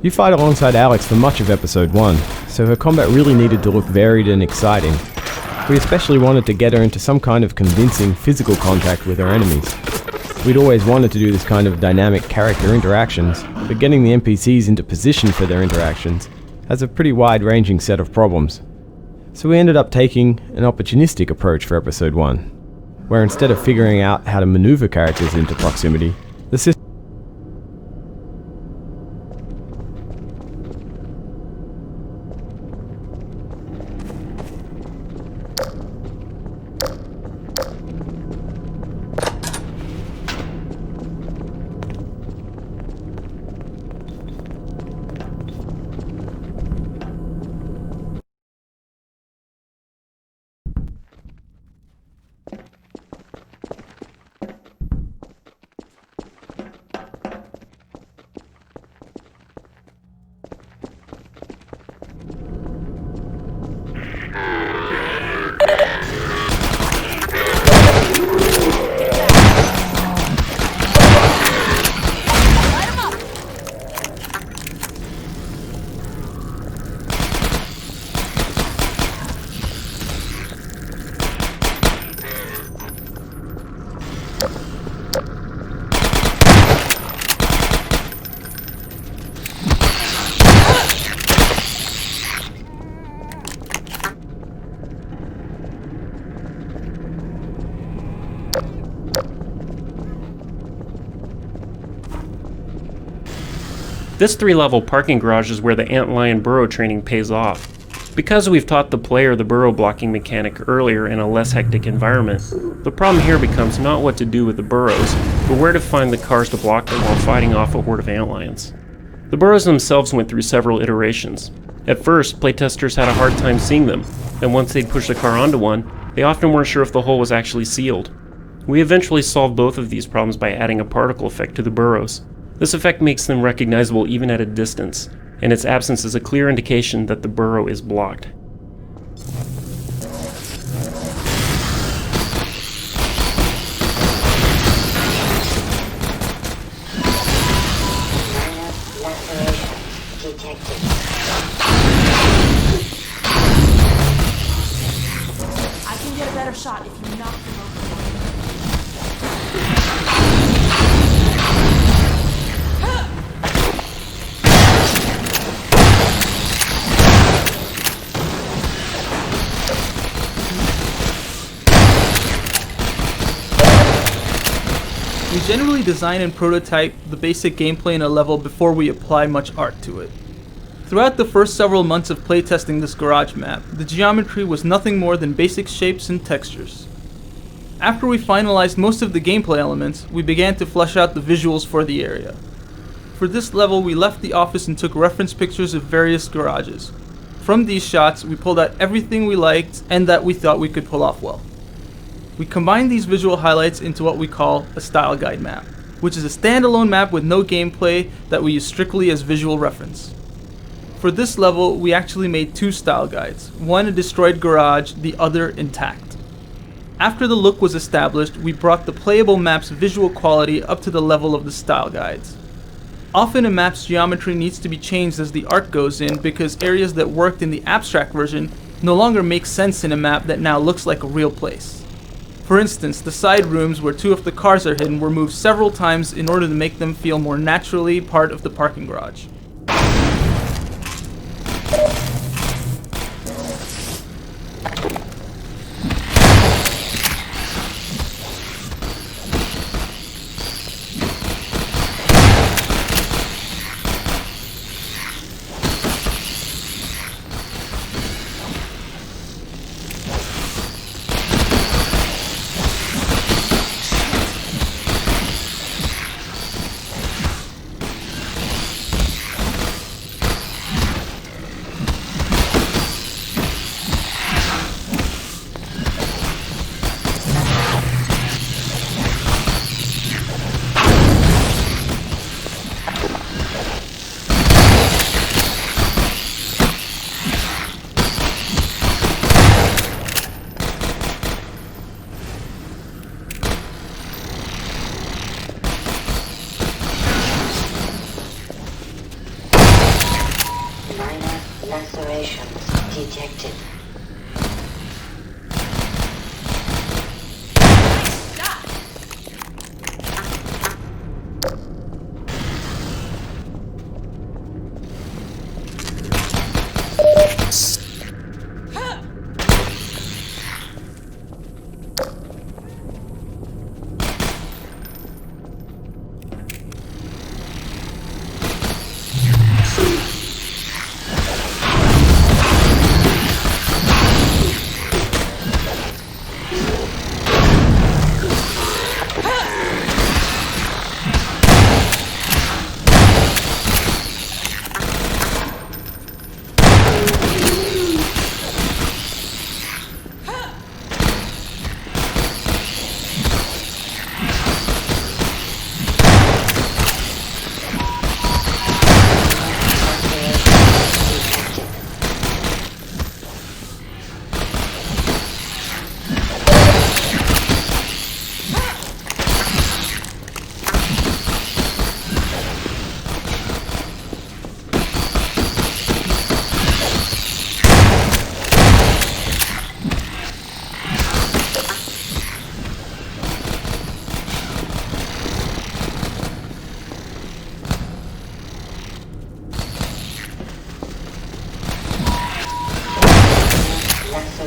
You fight alongside Alex for much of episode 1, so her combat really needed to look varied and exciting. We especially wanted to get her into some kind of convincing physical contact with her enemies. We'd always wanted to do this kind of dynamic character interactions, but getting the NPCs into position for their interactions has a pretty wide-ranging set of problems. So we ended up taking an opportunistic approach for episode 1, where instead of figuring out how to maneuver characters into proximity, the system
This 3-level parking garage is where the antlion burrow training pays off. Because we've taught the player the burrow blocking mechanic earlier in a less hectic environment, the problem here becomes not what to do with the burrows, but where to find the cars to block them while fighting off a horde of antlions. The burrows themselves went through several iterations. At first, playtesters had a hard time seeing them, and once they'd push the car onto one, they often weren't sure if the hole was actually sealed. We eventually solved both of these problems by adding a particle effect to the burrows. This effect makes them recognizable even at a distance, and its absence is a clear indication that the burrow is blocked.
I can get a better shot if you knock them over.
We generally design and prototype the basic gameplay in a level before we apply much art to it. Throughout the first several months of playtesting this garage map, the geometry was nothing more than basic shapes and textures. After we finalized most of the gameplay elements, we began to flesh out the visuals for the area. For this level, we left the office and took reference pictures of various garages. From these shots, we pulled out everything we liked and that we thought we could pull off well. We combined these visual highlights into what we call a style guide map, which is a standalone map with no gameplay that we use strictly as visual reference. For this level, we actually made 2 style guides, one a destroyed garage, the other intact. After the look was established, we brought the playable map's visual quality up to the level of the style guides. Often a map's geometry needs to be changed as the art goes in because areas that worked in the abstract version no longer make sense in a map that now looks like a real place. For instance, the side rooms where 2 of the cars are hidden were moved several times in order to make them feel more naturally part of the parking garage.
Lacerations detected.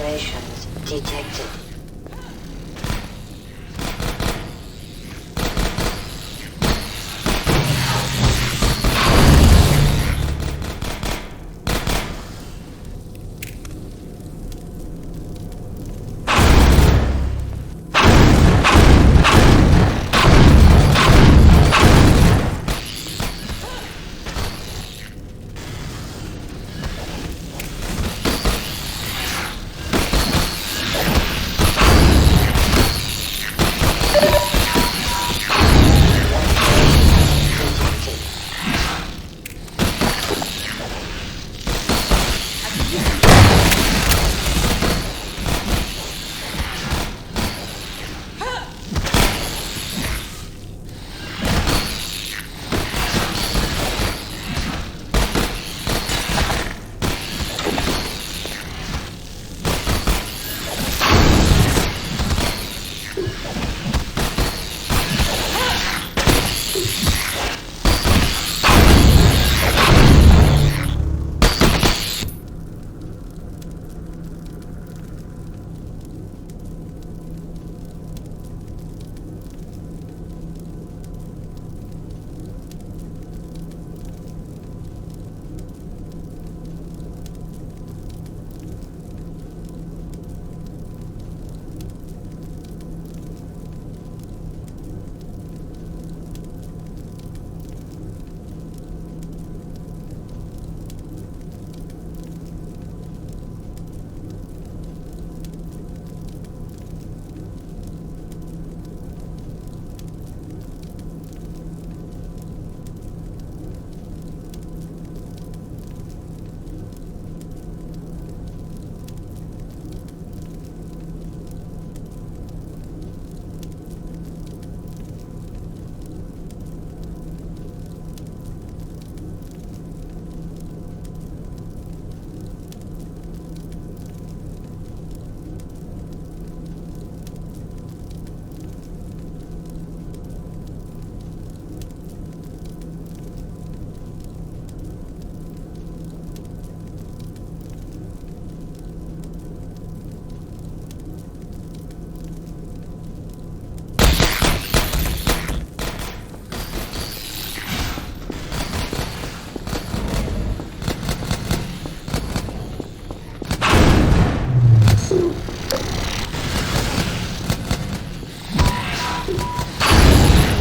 Lacerations detected.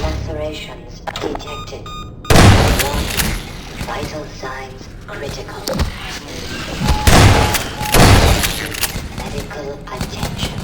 Lacerations detected. Warning. Vital signs critical. Medical attention.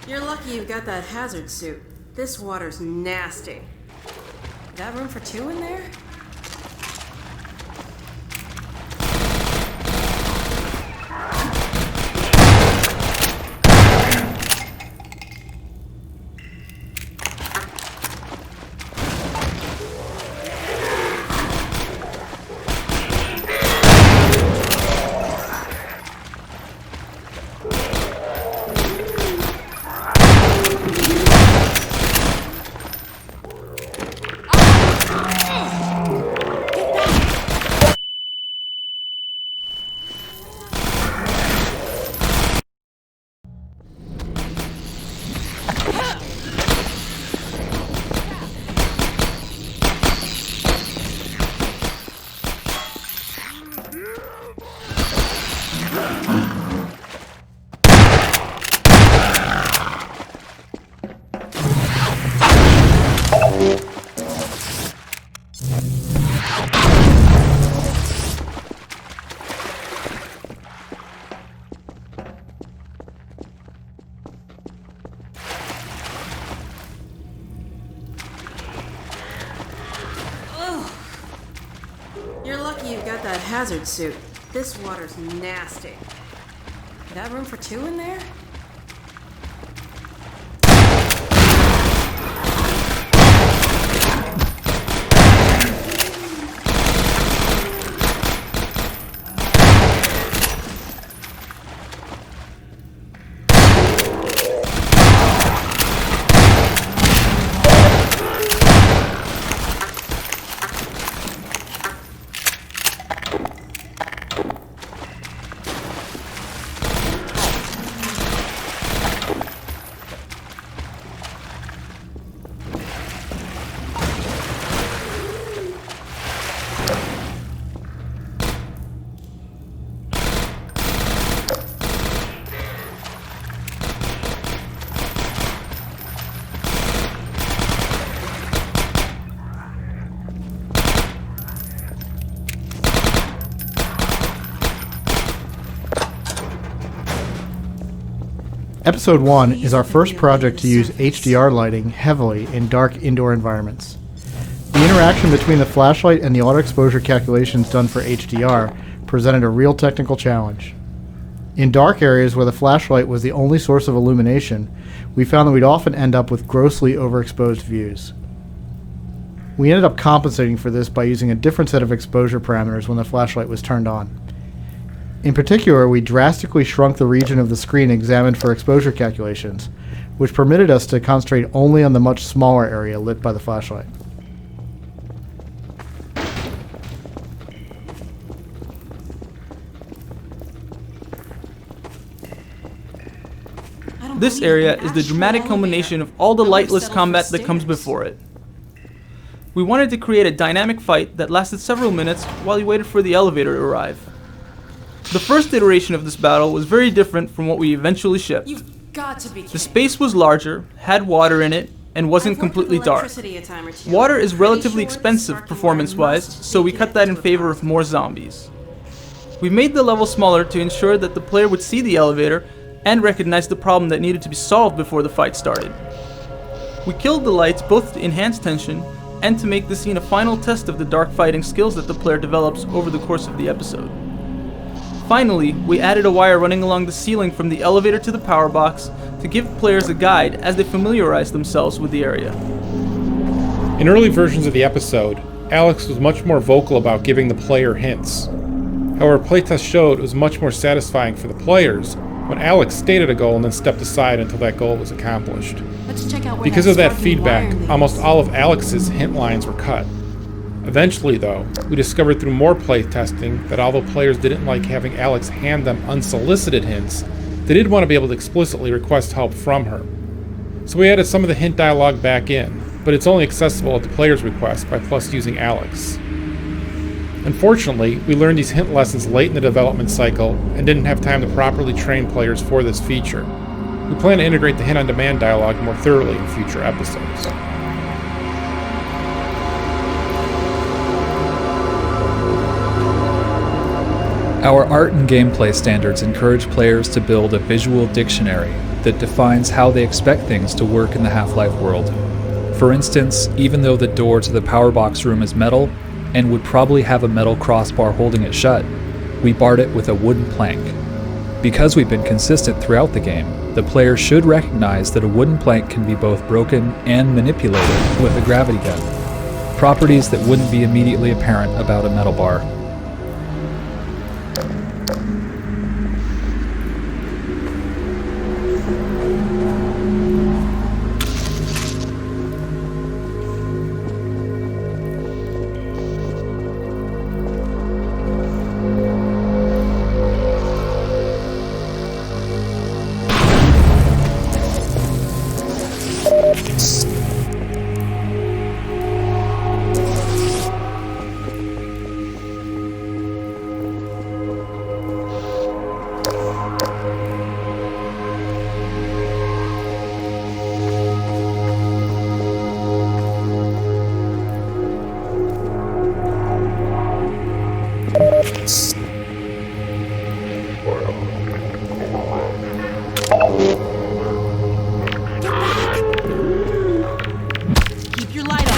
You're lucky you got that hazard suit. This water's nasty. Got room for two in there? You're lucky you got that hazard suit. This water's nasty. Got room for two in there?
Episode 1 is our first project to use HDR lighting heavily in dark indoor environments. The interaction between the flashlight and the auto exposure calculations done for HDR presented a real technical challenge. In dark areas where the flashlight was the only source of illumination, we found that we'd often end up with grossly overexposed views. We ended up compensating for this by using a different set of exposure parameters when the flashlight was turned on. In particular, we drastically shrunk the region of the screen examined for exposure calculations, which permitted us to concentrate only on the much smaller area lit by the flashlight.
This area is the dramatic culmination of all the lightless combat that comes before it. We wanted to create a dynamic fight that lasted several minutes while you waited for the elevator to arrive. The first iteration of this battle was very different from what we eventually shipped.
You've got to be kidding.
The space was larger, had water in it, and wasn't completely dark. Water is relatively expensive performance-wise, so we cut that in favor of more zombies. We made the level smaller to ensure that the player would see the elevator and recognize the problem that needed to be solved before the fight started. We killed the lights both to enhance tension and to make the scene a final test of the dark fighting skills that the player develops over the course of the episode. Finally, we added a wire running along the ceiling from the elevator to the power box to give players a guide as they familiarize themselves with the area.
In early versions of the episode, Alex was much more vocal about giving the player hints. However, playtests showed it was much more satisfying for the players when Alex stated a goal and then stepped aside until that goal was accomplished.
Let's check out where
Because of that feedback, almost all of Alex's hint lines were cut. Eventually, though, we discovered through more playtesting that although players didn't like having Alex hand them unsolicited hints, they did want to be able to explicitly request help from her. So we added some of the hint dialogue back in, but it's only accessible at the player's request by Plus using Alex. Unfortunately, we learned these hint lessons late in the development cycle and didn't have time to properly train players for this feature. We plan to integrate the hint on demand dialogue more thoroughly in future episodes.
Our art and gameplay standards encourage players to build a visual dictionary that defines how they expect things to work in the Half-Life world. For instance, even though the door to the power box room is metal, and would probably have a metal crossbar holding it shut, we barred it with a wooden plank. Because we've been consistent throughout the game, the player should recognize that a wooden plank can be both broken and manipulated with a gravity gun, properties that wouldn't be immediately apparent about a metal bar.
Keep your light on.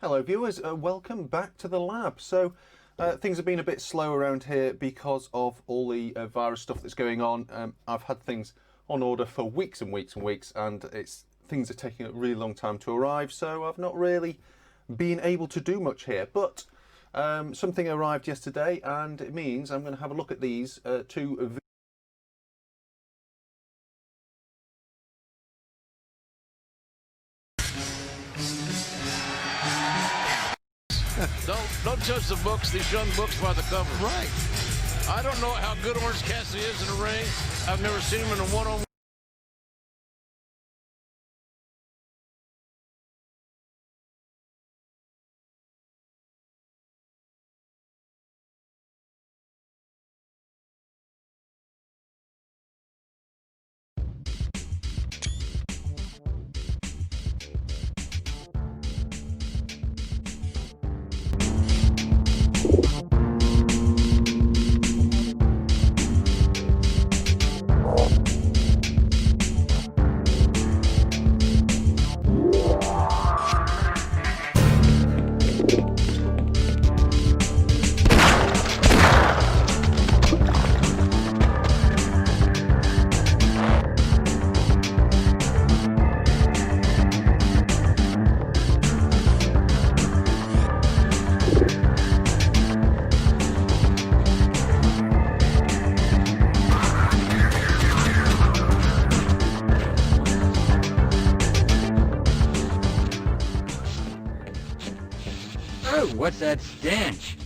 Hello viewers, welcome back to the lab. So things have been a bit slow around here because of all the virus stuff that's going on. I've had things on order for weeks and weeks and weeks, and things are taking a really long time to arrive, so I've not really been able to do much here. But something arrived yesterday, and it means I'm going to have a look at these two.
Don't judge the books, these young books, by the cover. Right. I don't know how good Orange Cassidy is in the ring. I've never seen him in a one-on-one.
Oh, what's that stench?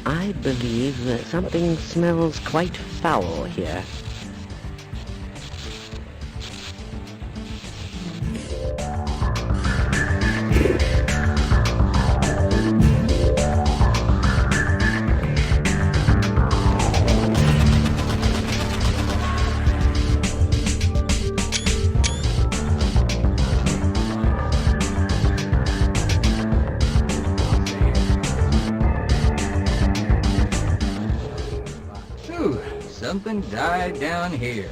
I believe that something smells quite foul here.
Something died down here.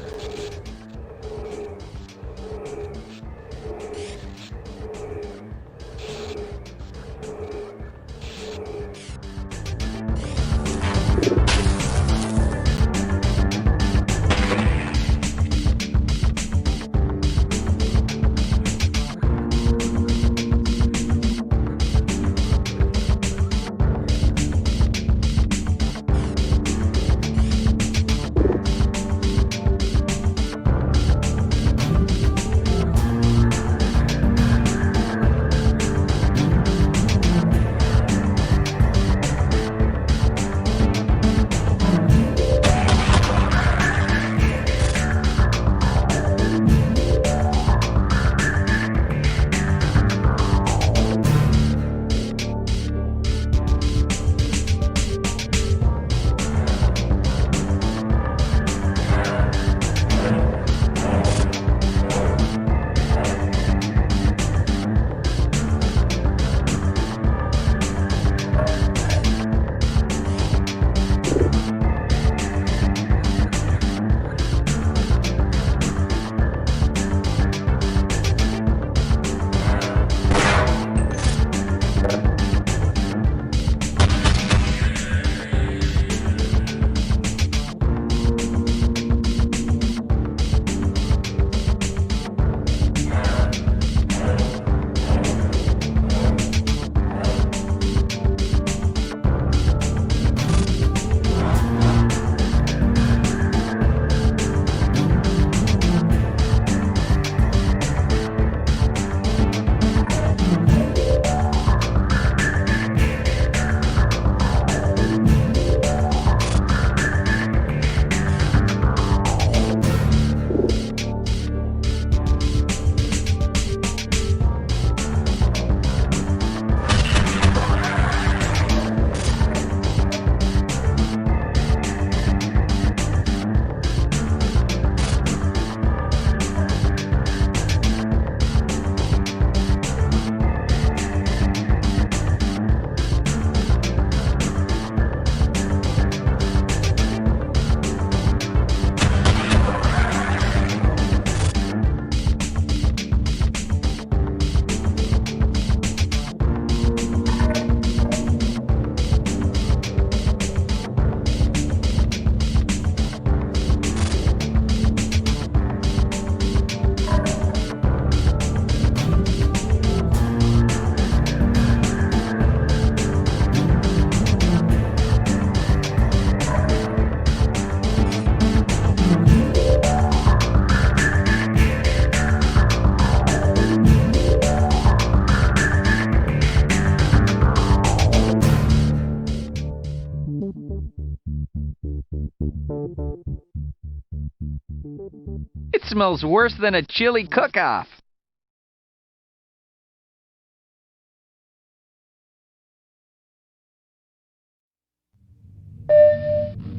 It smells worse than a chili cook-off.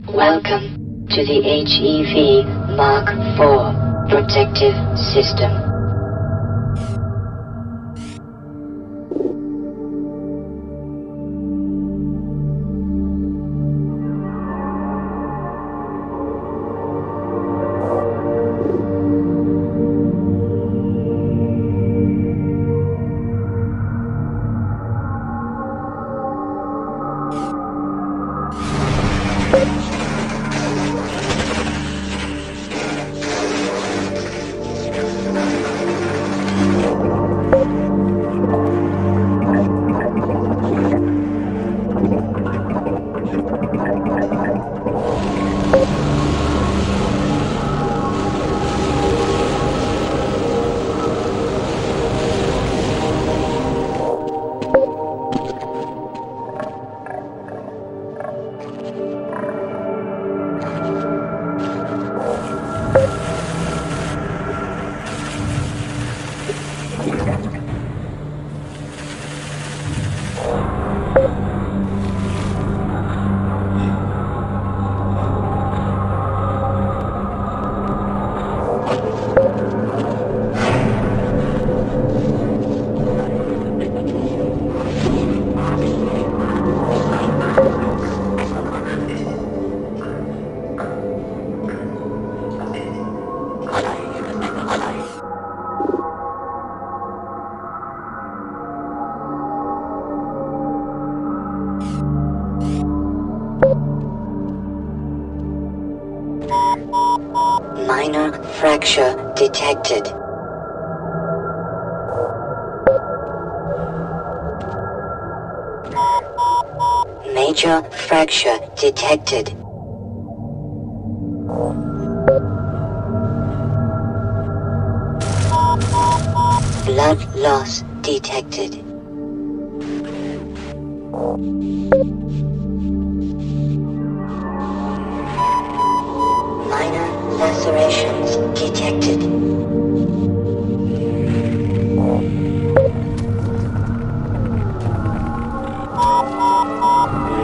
Welcome to the HEV Mark IV protective system. Minor fracture detected. Major fracture detected. Blood loss detected. Minor lacerations detected.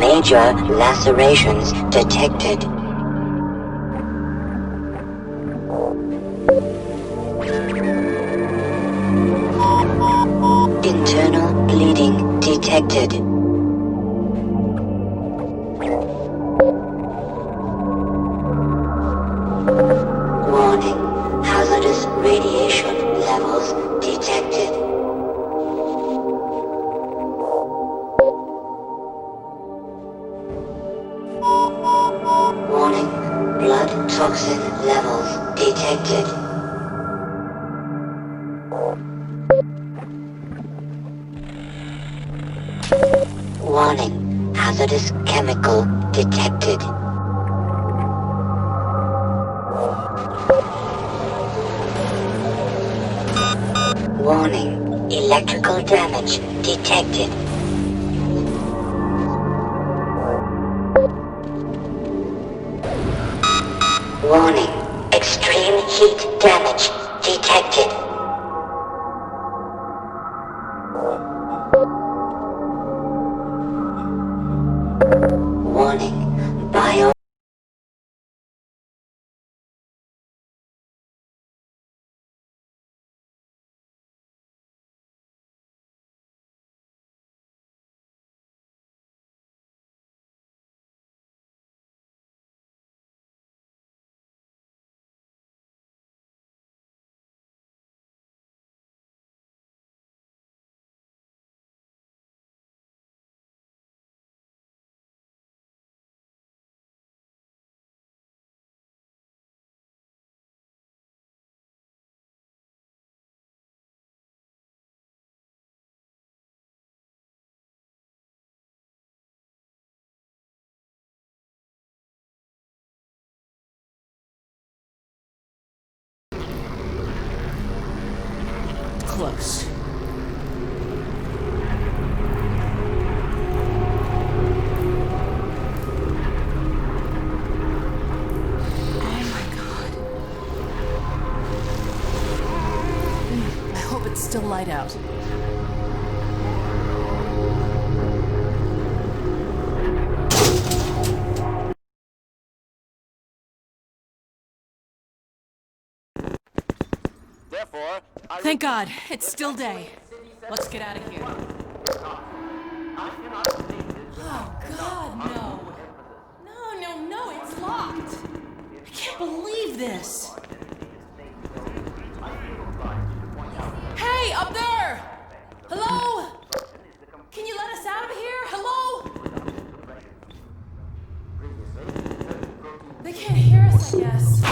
Major lacerations detected. Internal bleeding detected. Warning, hazardous radiation levels detected. Warning, blood toxin levels detected. Warning, hazardous chemical detected. Warning, electrical damage detected. Warning, extreme heat damage detected. Warning, bio
Close. still light out. Thank God, it's still day. Let's get out of here. Oh God, no. No, it's locked. I can't believe this. Hey, up there! Hello? Can you let us out of here? Hello? They can't hear us, I guess.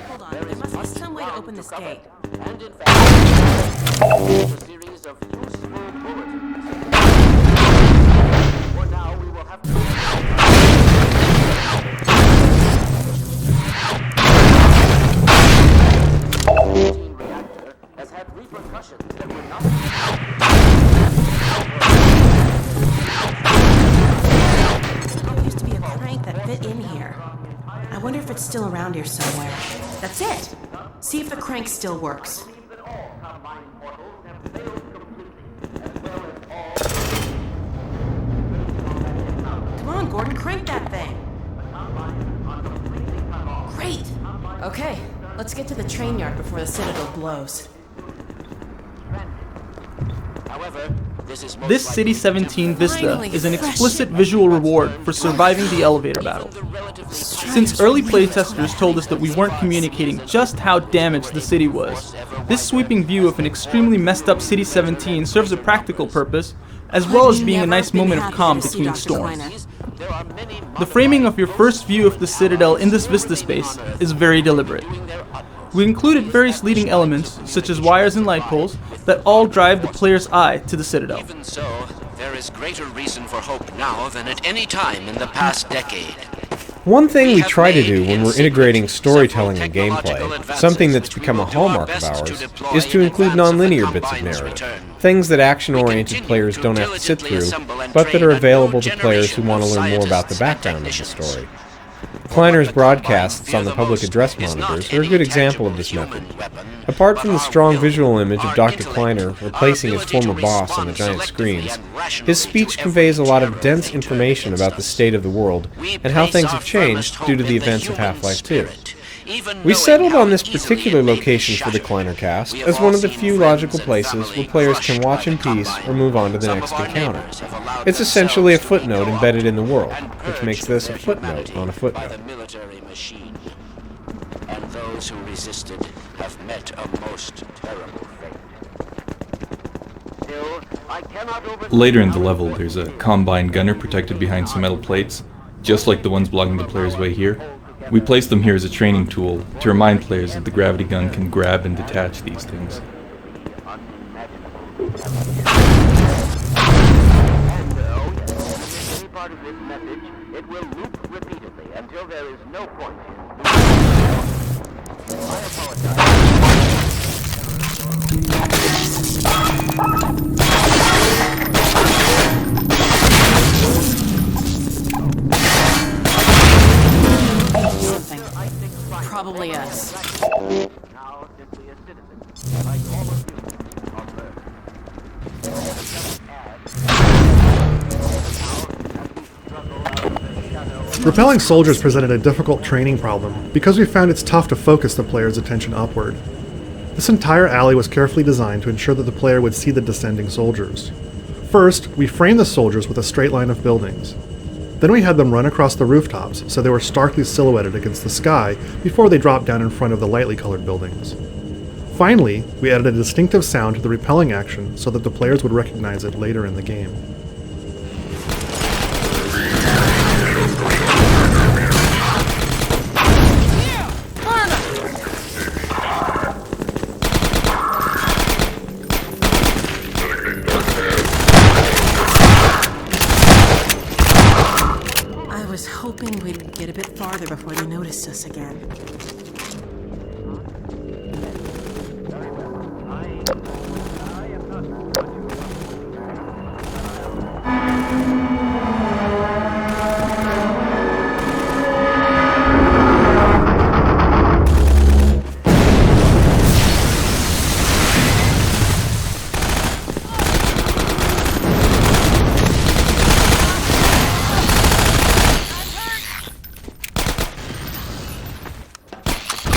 Hold on, there must be some way to open this gate.
And in fact, a series of useful bulletins. For now, we will have to... The reactor has had repercussions that were not...
There used to be a crank that fit in here. I wonder if it's still around here somewhere. That's it! See if the crank still works. Come on, Gordon, crank that thing! Great! Okay, let's get to the train yard before the Citadel blows.
However,
This City 17 vista is an explicit visual reward for surviving the elevator battle. Since early playtesters told us that we weren't communicating just how damaged the city was, this sweeping view of an extremely messed up City 17 serves a practical purpose, as well as being a nice moment of calm between storms. The framing of your first view of the Citadel in this vista space is very deliberate. We included various leading elements, such as wires and light poles, that all drive the player's eye to the Citadel.
Even so, there is greater reason for hope now than at any time in the past decade.
One thing we try to do when we're integrating storytelling and gameplay, something that's become a hallmark of ours, is to include non-linear bits of narrative. Things that action-oriented players don't have to sit through, but that are available to players who want to learn more about the background of the story. Kleiner's broadcasts on the public address monitors are a good example of this method. Apart from the strong visual image of Dr. Kleiner replacing his former boss on the giant screens, his speech conveys a lot of dense information about the state of the world and how things have changed due to the events of Half-Life 2. We settled on this particular location for the Kleiner cast as one of the few logical places where players can watch in peace or move on to the next encounter. It's essentially a footnote embedded in the world, which makes this a footnote on a footnote.
And those who resisted have met a most terrible fate. Still, I cannot
Later in the level, there's a Combine gunner protected behind some metal plates, just like the ones blocking the player's way here. We placed them here as a training tool to remind players that the gravity gun can grab and detach these things.
Any part of this message, it will loop repeatedly until there is no point in I apologize.
Something. Probably us.
Now simply a citizen, like all of you on Earth.
Repelling soldiers presented a difficult training problem because we found it's tough to focus the player's attention upward. This entire alley was carefully designed to ensure that the player would see the descending soldiers. First, we framed the soldiers with a straight line of buildings. Then we had them run across the rooftops so they were starkly silhouetted against the sky before they dropped down in front of the lightly colored buildings. Finally, we added a distinctive sound to the repelling action so that the players would recognize it later in the game.
get a bit farther before they noticed us again.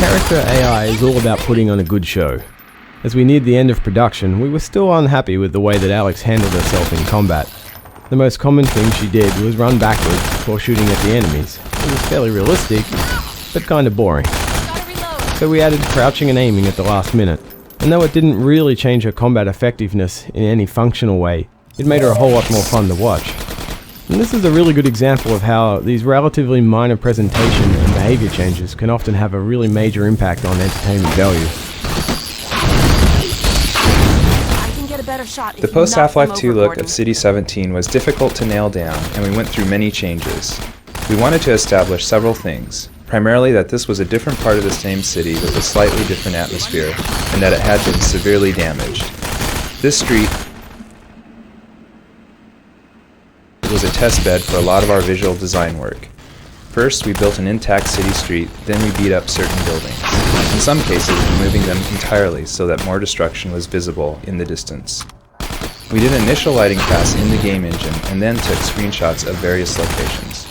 Character AI is all about putting on a good show. As we neared the end of production, we were still unhappy with the way that Alex handled herself in combat. The most common thing she did was run backwards while shooting at the enemies. It was fairly realistic, but kind of boring. So we added crouching and aiming at the last minute. And though it didn't really change her combat effectiveness in any functional way, it made her a whole lot more fun to watch. And this is a really good example of how these relatively minor presentation and behavior changes can often have a really major impact on entertainment value.
The post-Half-Life 2 look of City 17 was difficult to nail down, and we went through many changes. We wanted to establish several things, primarily that this was a different part of the same city with a slightly different atmosphere, and that it had been severely damaged. This street was a test bed for a lot of our visual design work. First, we built an intact city street, then we beat up certain buildings. In some cases, removing them entirely so that more destruction was visible in the distance. We did initial lighting pass in the game engine and then took screenshots of various locations.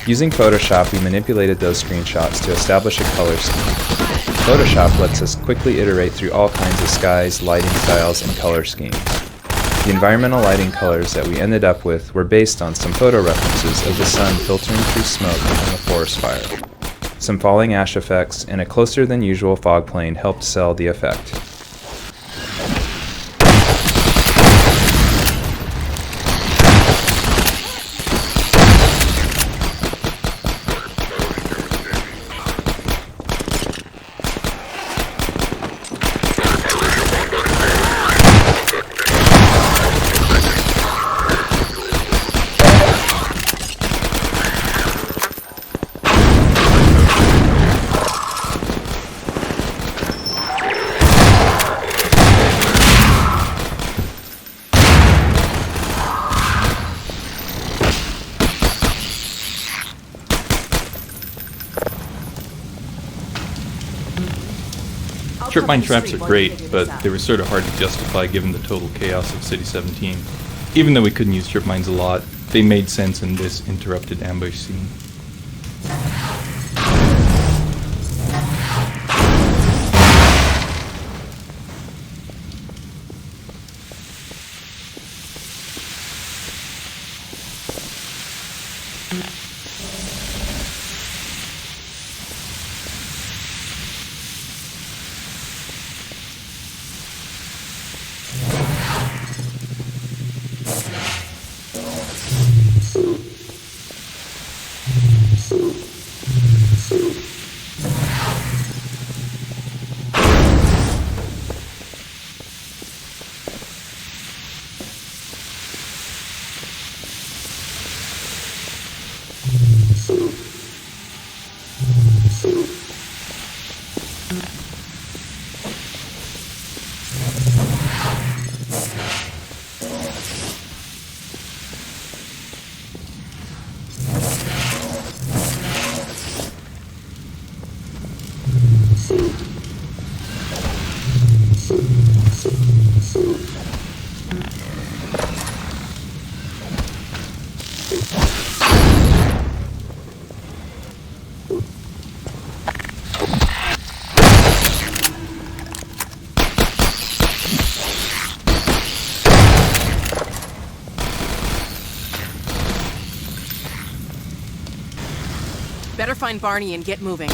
Using Photoshop, we manipulated those screenshots to establish a color scheme. Photoshop lets us quickly iterate through all kinds of skies, lighting styles, and color schemes. The environmental lighting colors that we ended up with were based on some photo references of the sun filtering through smoke from a forest fire. Some falling ash effects and a closer than usual fog plane helped sell the effect.
Trip mine traps are great, but they were sort of hard to justify given the total chaos of City 17. Even though we couldn't use trip mines a lot, they made sense in this interrupted ambush scene.
Better find Barney and get moving.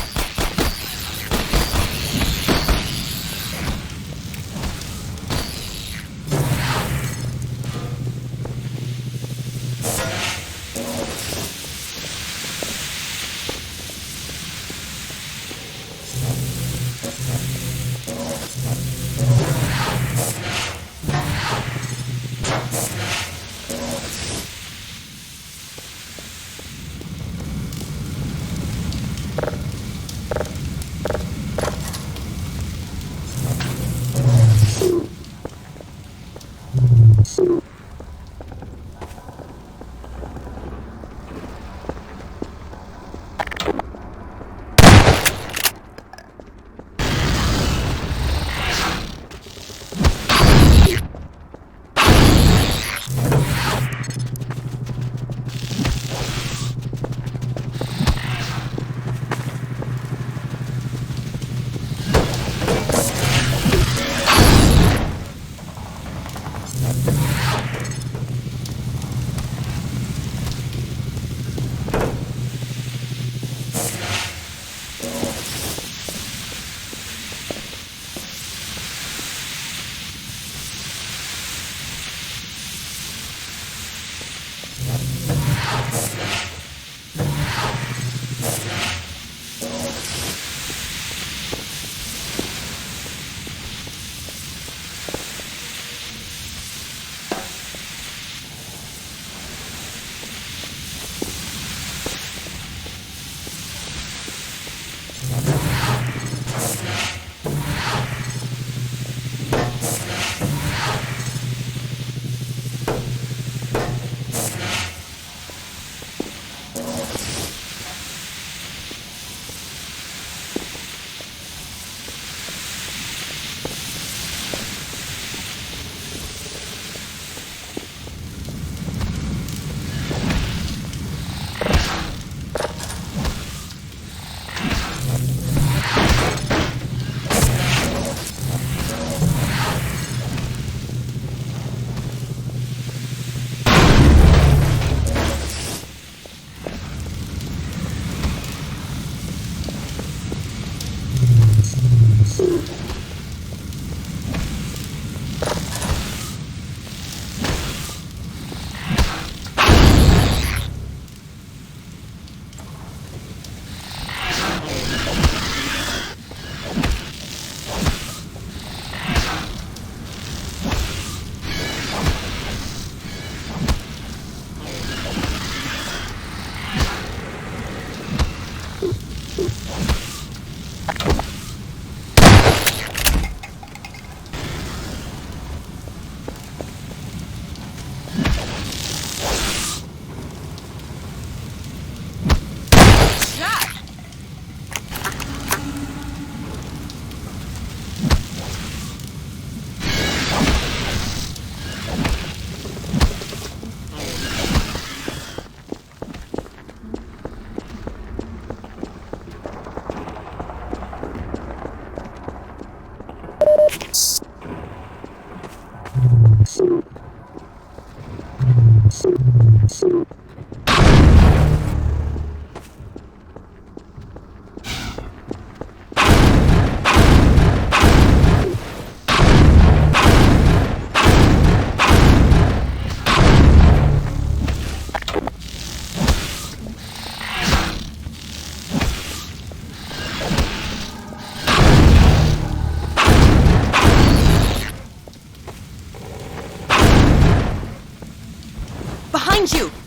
Behind you!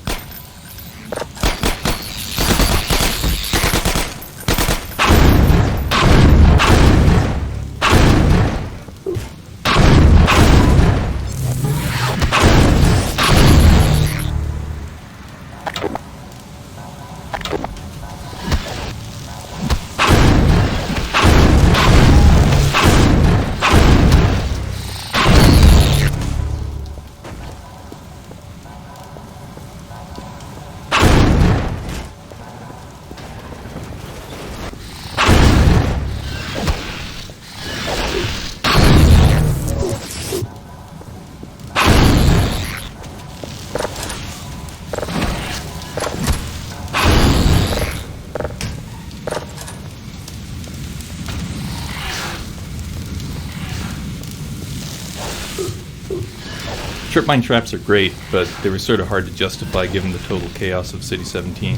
Trip mine traps are great, but they were sort of hard to justify given the total chaos of City 17.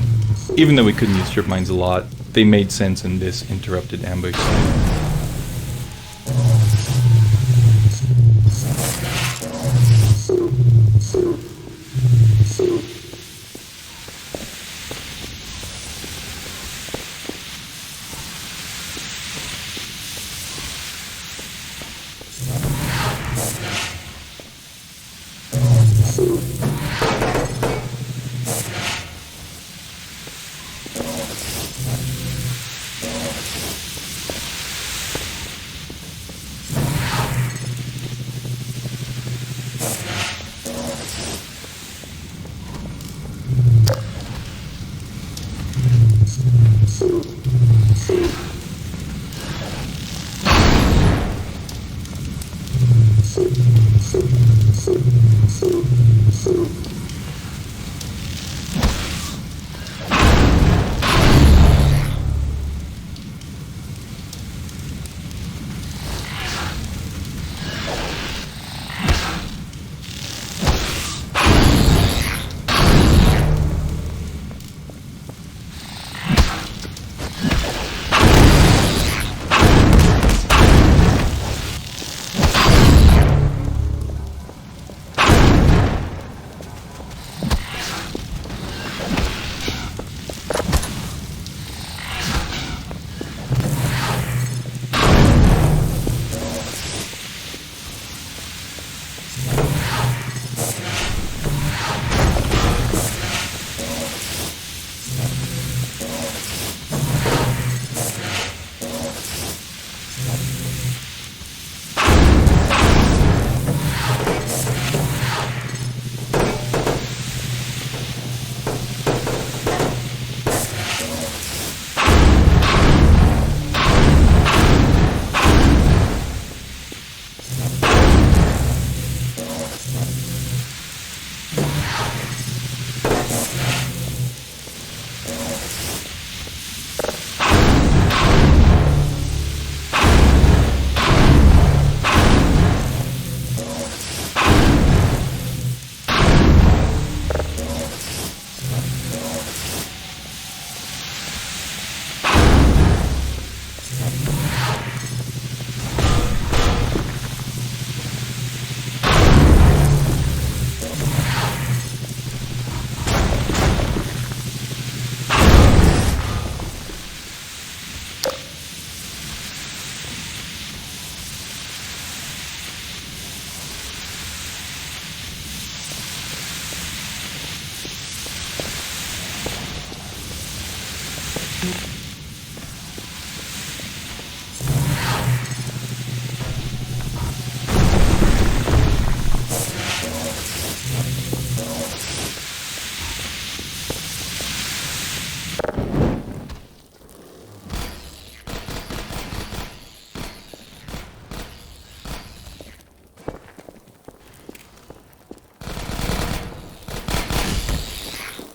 Even though we couldn't use trip mines a lot, they made sense in this interrupted ambush.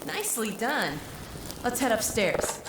Nicely done. Let's head upstairs.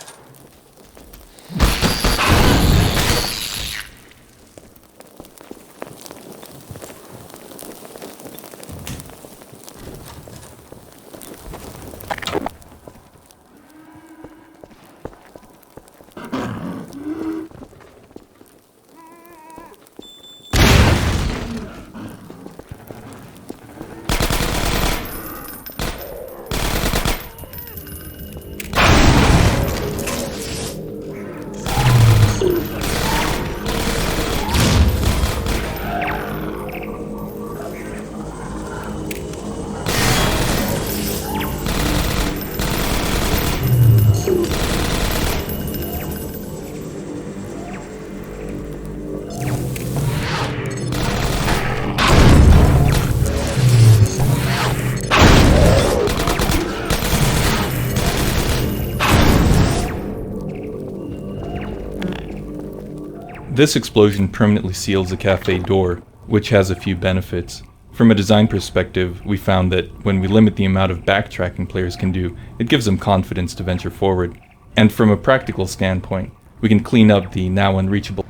This explosion permanently seals the cafe door, which has a few benefits. From a design perspective, we found that when we limit the amount of backtracking players can do, it gives them confidence to venture forward. And from a practical standpoint, we can clean up the now unreachable